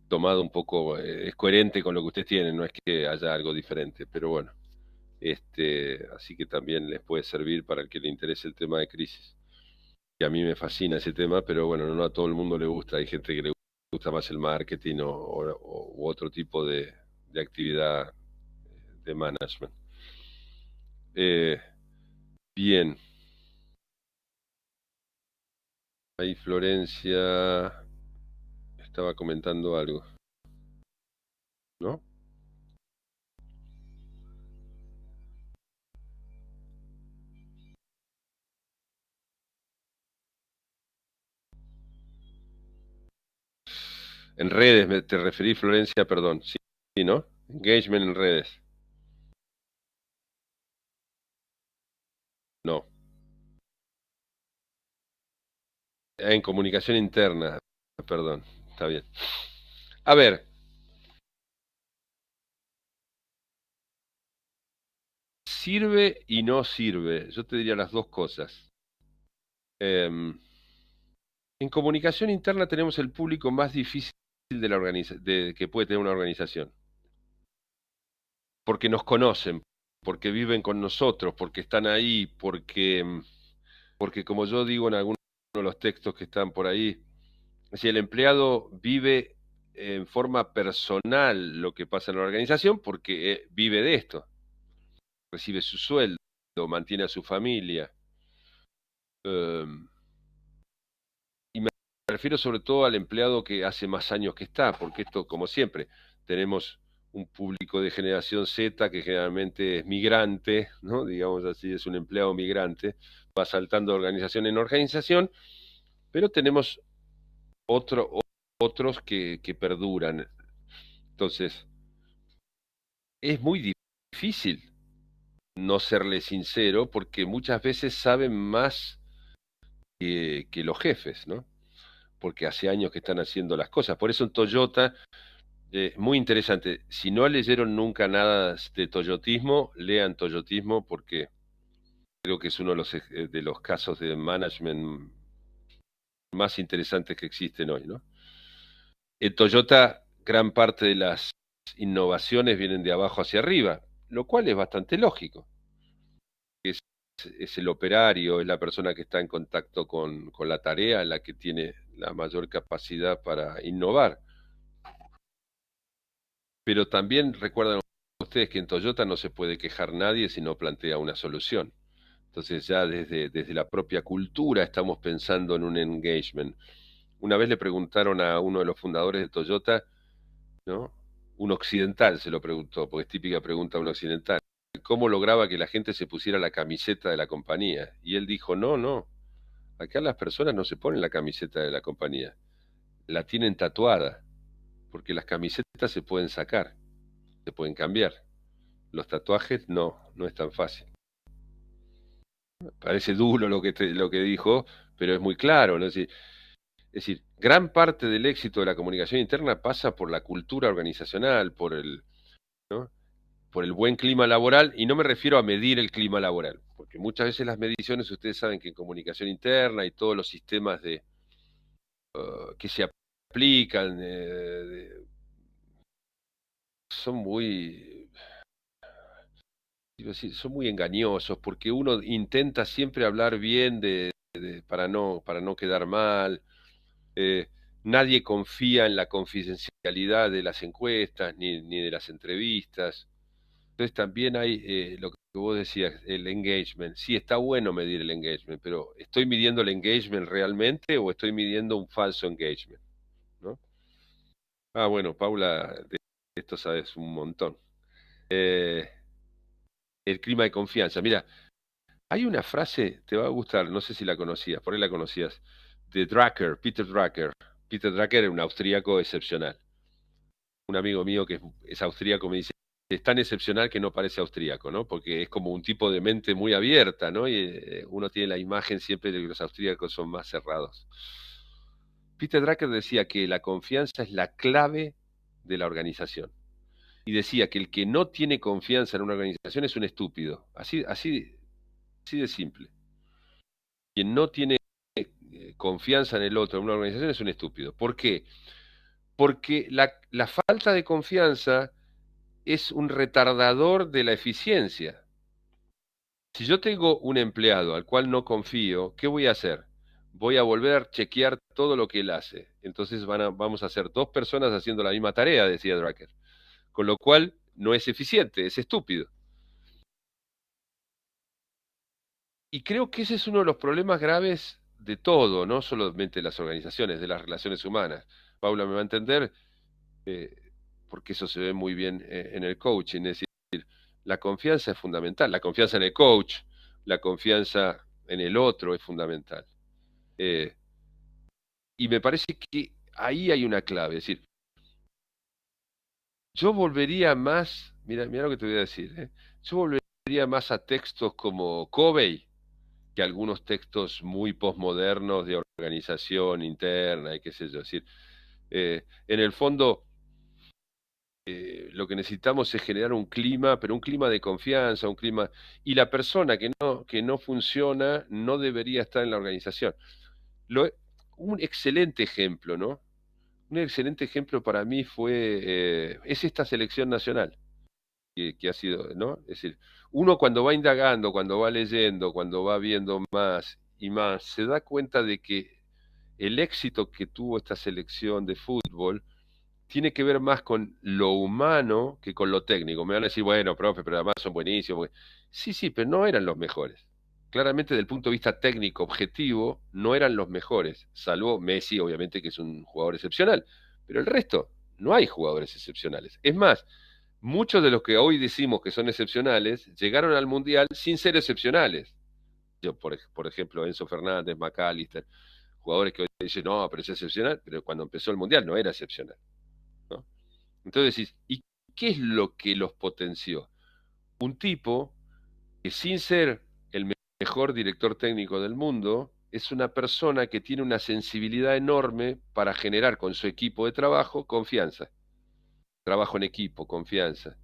Tomado un poco, es coherente con lo que ustedes tienen, no es que haya algo diferente, pero bueno, así que también les puede servir para el que le interese el tema de crisis. Y a mí me fascina ese tema, pero bueno, no a todo el mundo le gusta, hay gente que le gusta más el marketing u otro tipo de actividad de management. Bien, ahí Florencia estaba comentando algo, ¿no? En redes, te referí, Florencia, perdón. Sí, sí, ¿no? Engagement en redes. No. En comunicación interna. Perdón. Está bien. A ver, sirve y no sirve. Yo te diría las dos cosas. Em, en comunicación interna tenemos el público más difícil de que puede tener una organización. Porque nos conocen, porque viven con nosotros, porque están ahí, porque como yo digo en algunos de los textos que están por ahí, si el empleado vive en forma personal lo que pasa en la organización porque vive de esto, recibe su sueldo, mantiene a su familia. Eh, y me refiero sobre todo al empleado que hace más años que está, porque esto, como siempre, tenemos un público de generación Z que generalmente es migrante, ¿no? Digamos así, es un empleado migrante, va saltando de organización en organización, pero tenemos otros que perduran. Entonces, es muy difícil no serle sincero porque muchas veces saben más que los jefes, ¿no? Porque hace años que están haciendo las cosas. Por eso en Toyota, muy interesante, si no leyeron nunca nada de toyotismo, lean toyotismo porque creo que es uno de los casos de management más interesantes que existen hoy, ¿no? En Toyota, gran parte de las innovaciones vienen de abajo hacia arriba, lo cual es bastante lógico. Es el operario, es la persona que está en contacto con la tarea, la que tiene la mayor capacidad para innovar. Pero también recuerdan ustedes que en Toyota no se puede quejar nadie si no plantea una solución. Entonces ya desde la propia cultura estamos pensando en un engagement. Una vez le preguntaron a uno de los fundadores de Toyota, ¿no? un occidental se lo preguntó, porque es típica pregunta a un occidental, ¿cómo lograba que la gente se pusiera la camiseta de la compañía? Y él dijo, no, no, acá las personas no se ponen la camiseta de la compañía, la tienen tatuada, porque las camisetas se pueden sacar, se pueden cambiar. Los tatuajes no, no es tan fácil. Parece duro lo que dijo, pero es muy claro, ¿no? Es decir, gran parte del éxito de la comunicación interna pasa por la cultura organizacional, ¿no? Por el buen clima laboral, y no me refiero a medir el clima laboral, porque muchas veces las mediciones, ustedes saben que en comunicación interna y todos los sistemas que se aplican son muy, son muy engañosos, porque uno intenta siempre hablar bien para no quedar mal. eh, Nadie confía en la confidencialidad de las encuestas ni de las entrevistas. Entonces también hay lo que vos decías, el engagement. Sí, está bueno medir el engagement, pero ¿estoy midiendo el engagement realmente o estoy midiendo un falso engagement? ¿No? Ah, bueno, Paula, de esto sabes un montón. Eh, el clima de confianza. Mira, hay una frase, te va a gustar, no sé si la conocías, por ahí la conocías, de Drucker, Peter Drucker. Peter Drucker era un austríaco excepcional. Un amigo mío que es austríaco me dice, es tan excepcional que no parece austríaco, ¿no? Porque es como un tipo de mente muy abierta, ¿no? Y uno tiene la imagen siempre de que los austríacos son más cerrados. Peter Drucker decía que la confianza es la clave de la organización. Y decía que el que no tiene confianza en una organización es un estúpido. Así de simple. Quien no tiene confianza en el otro, en una organización, es un estúpido. ¿Por qué? Porque la falta de confianza es un retardador de la eficiencia. Si yo tengo un empleado al cual no confío, ¿qué voy a hacer? Voy a volver a chequear todo lo que él hace. Entonces vamos a ser dos personas haciendo la misma tarea, decía Drucker. Con lo cual no es eficiente, es estúpido. Y creo que ese es uno de los problemas graves de todo, no solamente de las organizaciones, de las relaciones humanas. Paula me va a entender, eh, porque eso se ve muy bien en el coaching. Es decir, la confianza es fundamental. La confianza en el coach, la confianza en el otro es fundamental. Eh, y me parece que ahí hay una clave. Es decir, yo volvería más, mira lo que te voy a decir, yo volvería más a textos como Covey que algunos textos muy posmodernos de organización interna y qué sé yo. Es decir, en el fondo lo que necesitamos es generar un clima, pero un clima de confianza, un clima... Y la persona que no funciona no debería estar en la organización. Lo, un excelente ejemplo, ¿no? Un excelente ejemplo para mí es esta selección nacional que ha sido, ¿no? Es decir, uno cuando va indagando, cuando va leyendo, cuando va viendo más y más, se da cuenta de que el éxito que tuvo esta selección de fútbol tiene que ver más con lo humano que con lo técnico. Me van a decir, bueno, profe, pero además son buenísimos. Sí, sí, pero no eran los mejores. Claramente, desde el punto de vista técnico, objetivo, no eran los mejores, salvo Messi, obviamente, que es un jugador excepcional. Pero el resto, no hay jugadores excepcionales. Es más, muchos de los que hoy decimos que son excepcionales llegaron al Mundial sin ser excepcionales. Yo, por ejemplo, Enzo Fernández, McAllister, jugadores que hoy dicen, no, pero es excepcional, pero cuando empezó el Mundial no era excepcional, ¿no? Entonces decís, ¿y qué es lo que los potenció? Un tipo que sin ser el mejor director técnico del mundo, es una persona que tiene una sensibilidad enorme para generar con su equipo de trabajo confianza, trabajo en equipo, confianza.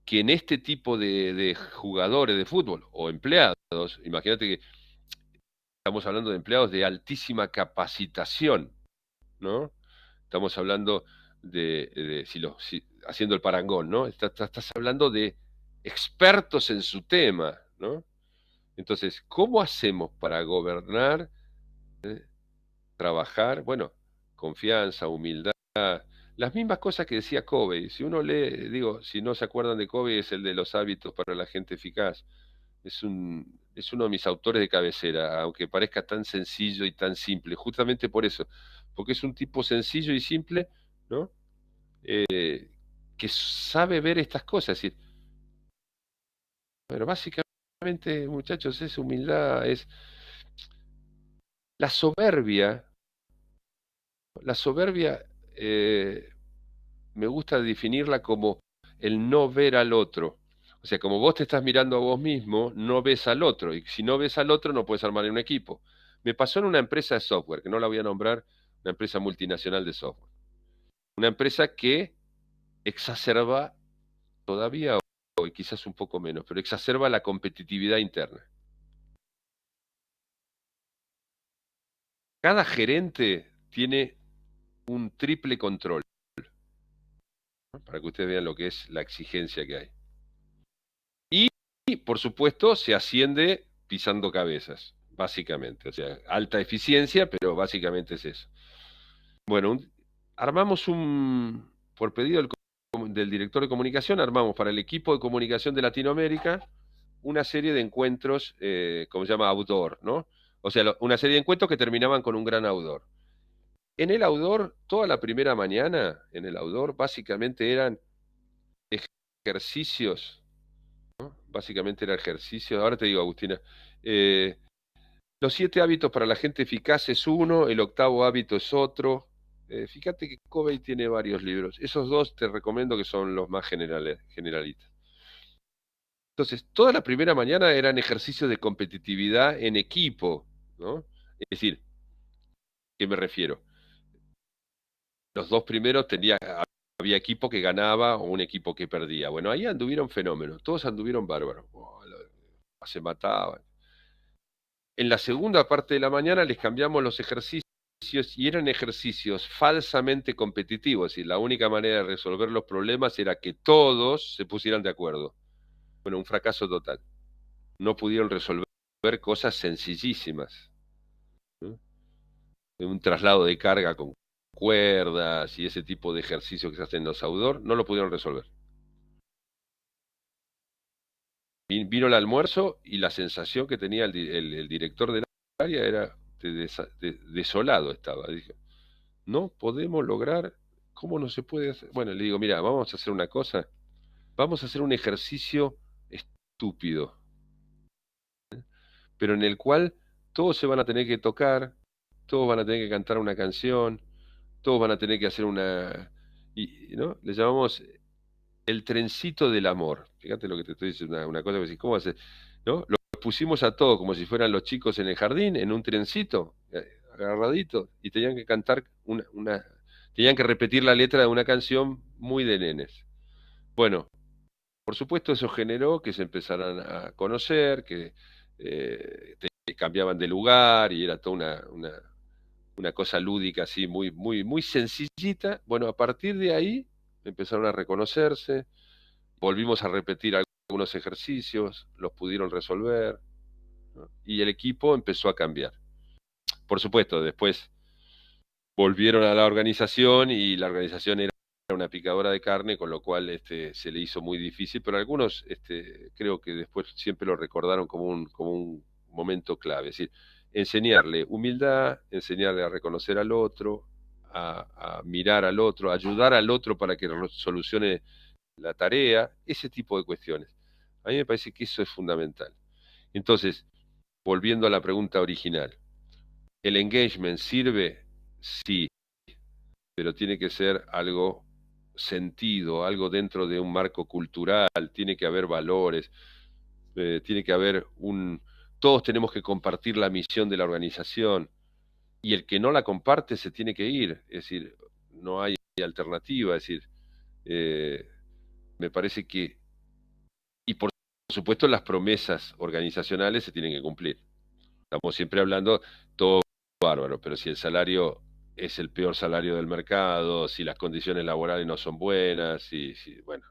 Que en este tipo de jugadores de fútbol o empleados, imagínate que estamos hablando de empleados de altísima capacitación, ¿no? Estamos hablando haciendo el parangón, ¿no? Estás hablando de expertos en su tema, ¿no? Entonces, ¿cómo hacemos para gobernar, trabajar? Bueno, confianza, humildad, las mismas cosas que decía Covey. Si uno lee, digo, si no se acuerdan de Covey, es el de los hábitos para la gente eficaz. Es uno de mis autores de cabecera, aunque parezca tan sencillo y tan simple, justamente por eso, porque es un tipo sencillo y simple, ¿no? Que sabe ver estas cosas. Es decir, pero básicamente, muchachos, es humildad, es la soberbia. La soberbia me gusta definirla como el no ver al otro. O sea, como vos te estás mirando a vos mismo, no ves al otro. Y si no ves al otro, no puedes armar un equipo. Me pasó en una empresa de software, que no la voy a nombrar, una empresa multinacional de software. Una empresa que exacerba todavía hoy, quizás un poco menos, pero exacerba la competitividad interna. Cada gerente tiene un triple control, ¿no? Para que ustedes vean lo que es la exigencia que hay. Y, por supuesto, se asciende pisando cabezas, básicamente. O sea, alta eficiencia, pero básicamente es eso. Bueno, armamos por pedido del director de comunicación, armamos para el equipo de comunicación de Latinoamérica una serie de encuentros, como se llama, outdoor, ¿no? O sea, una serie de encuentros que terminaban con un gran outdoor. En el outdoor, toda la primera mañana, en el outdoor, básicamente eran ejercicios, básicamente era ejercicio. Ahora te digo, Agustina, eh, los 7 hábitos para la gente eficaz es uno, el octavo hábito es otro. Fíjate que Covey tiene varios libros. Esos dos te recomiendo que son los más generalistas. Entonces, toda la primera mañana eran ejercicios de competitividad en equipo, ¿no? Es decir, ¿qué me refiero? Los dos primeros había equipo que ganaba o un equipo que perdía. Bueno, ahí anduvieron fenómenos, todos anduvieron bárbaros. Oh, se mataban. En la segunda parte de la mañana les cambiamos los ejercicios y eran ejercicios falsamente competitivos. Y la única manera de resolver los problemas era que todos se pusieran de acuerdo. Bueno, un fracaso total. No pudieron resolver cosas sencillísimas, ¿no? Un traslado de carga con cuerdas y ese tipo de ejercicios que se hacen en los outdoor, no lo pudieron resolver. Vino el almuerzo y la sensación que tenía el director del área era desolado estaba. Dije, no podemos lograr, ¿cómo no se puede hacer? Bueno, le digo, mira, vamos a hacer una cosa, vamos a hacer un ejercicio estúpido, pero en el cual todos se van a tener que tocar, todos van a tener que cantar una canción, todos van a tener que hacer ¿no? Le llamamos el trencito del amor. Fíjate lo que te estoy diciendo, una cosa que decís, ¿cómo hacer? ¿No? Los pusimos a todos como si fueran los chicos en el jardín, en un trencito, agarradito, y tenían que cantar tenían que repetir la letra de una canción muy de nenes. Bueno, por supuesto eso generó que se empezaran a conocer, que cambiaban de lugar y era toda una cosa lúdica así, muy, muy, muy sencillita. Bueno, a partir de ahí empezaron a reconocerse, volvimos a repetir algunos ejercicios, los pudieron resolver, ¿no? Y el equipo empezó a cambiar. Por supuesto, después volvieron a la organización y la organización era una picadora de carne, con lo cual se le hizo muy difícil, pero algunos creo que después siempre lo recordaron como un momento clave. Es decir, enseñarle humildad, enseñarle a reconocer al otro, a mirar al otro, a ayudar al otro para que solucione la tarea, ese tipo de cuestiones. A mí me parece que eso es fundamental. Entonces, volviendo a la pregunta original, ¿el engagement sirve? Sí, pero tiene que ser algo sentido, algo dentro de un marco cultural, tiene que haber valores, tiene que haber todos tenemos que compartir la misión de la organización y el que no la comparte se tiene que ir, es decir, no hay alternativa, es decir, eh, me parece que, y por supuesto las promesas organizacionales se tienen que cumplir. Estamos siempre hablando todo bárbaro, pero si el salario es el peor salario del mercado, si las condiciones laborales no son buenas, bueno,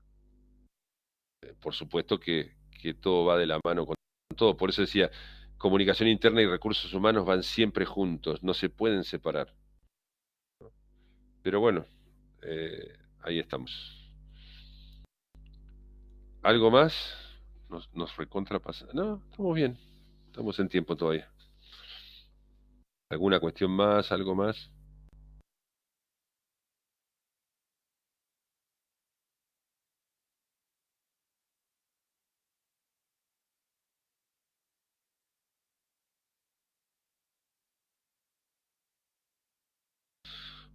por supuesto que todo va de la mano con todo. Por eso decía, comunicación interna y recursos humanos van siempre juntos, no se pueden separar. Pero bueno, ahí estamos. ¿Algo más? Nos recontrapasa. No, estamos bien, estamos en tiempo todavía. ¿Alguna cuestión más? ¿Algo más?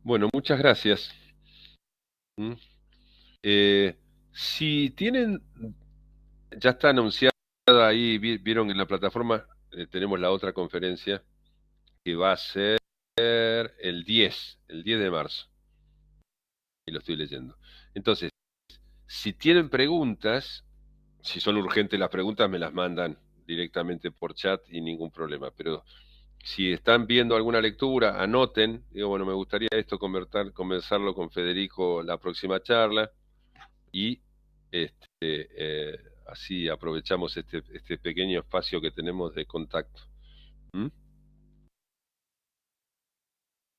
Bueno, muchas gracias. ¿Mm? Eh, si tienen, ya está anunciada ahí, vieron en la plataforma, tenemos la otra conferencia que va a ser el 10 de marzo, y lo estoy leyendo. Entonces, si tienen preguntas, si son urgentes las preguntas, me las mandan directamente por chat y ningún problema. Pero si están viendo alguna lectura, anoten. Digo, bueno, me gustaría esto conversarlo con Federico la próxima charla y así aprovechamos este pequeño espacio que tenemos de contacto. ¿Mm?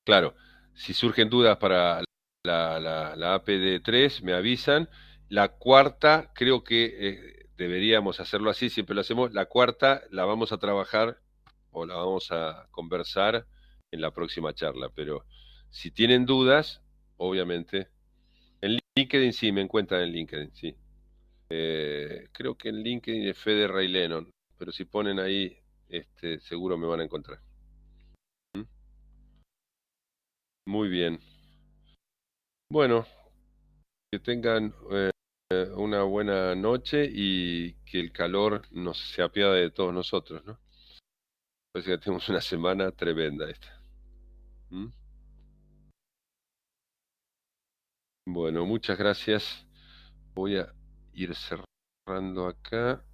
Claro, si surgen dudas para la APD3, me avisan. La cuarta, creo que deberíamos hacerlo así, siempre lo hacemos. La cuarta la vamos a trabajar o la vamos a conversar en la próxima charla, pero si tienen dudas, obviamente, en LinkedIn sí, me encuentran en LinkedIn, sí. Creo que en LinkedIn es Fede Ray Lennon, pero si ponen ahí, seguro me van a encontrar. ¿Mm? Muy bien. Bueno, que tengan una buena noche y que el calor nos se apiade de todos nosotros, ¿no? Parece que tenemos una semana tremenda esta. ¿Mm? Bueno, muchas gracias. Voy a ir cerrando acá.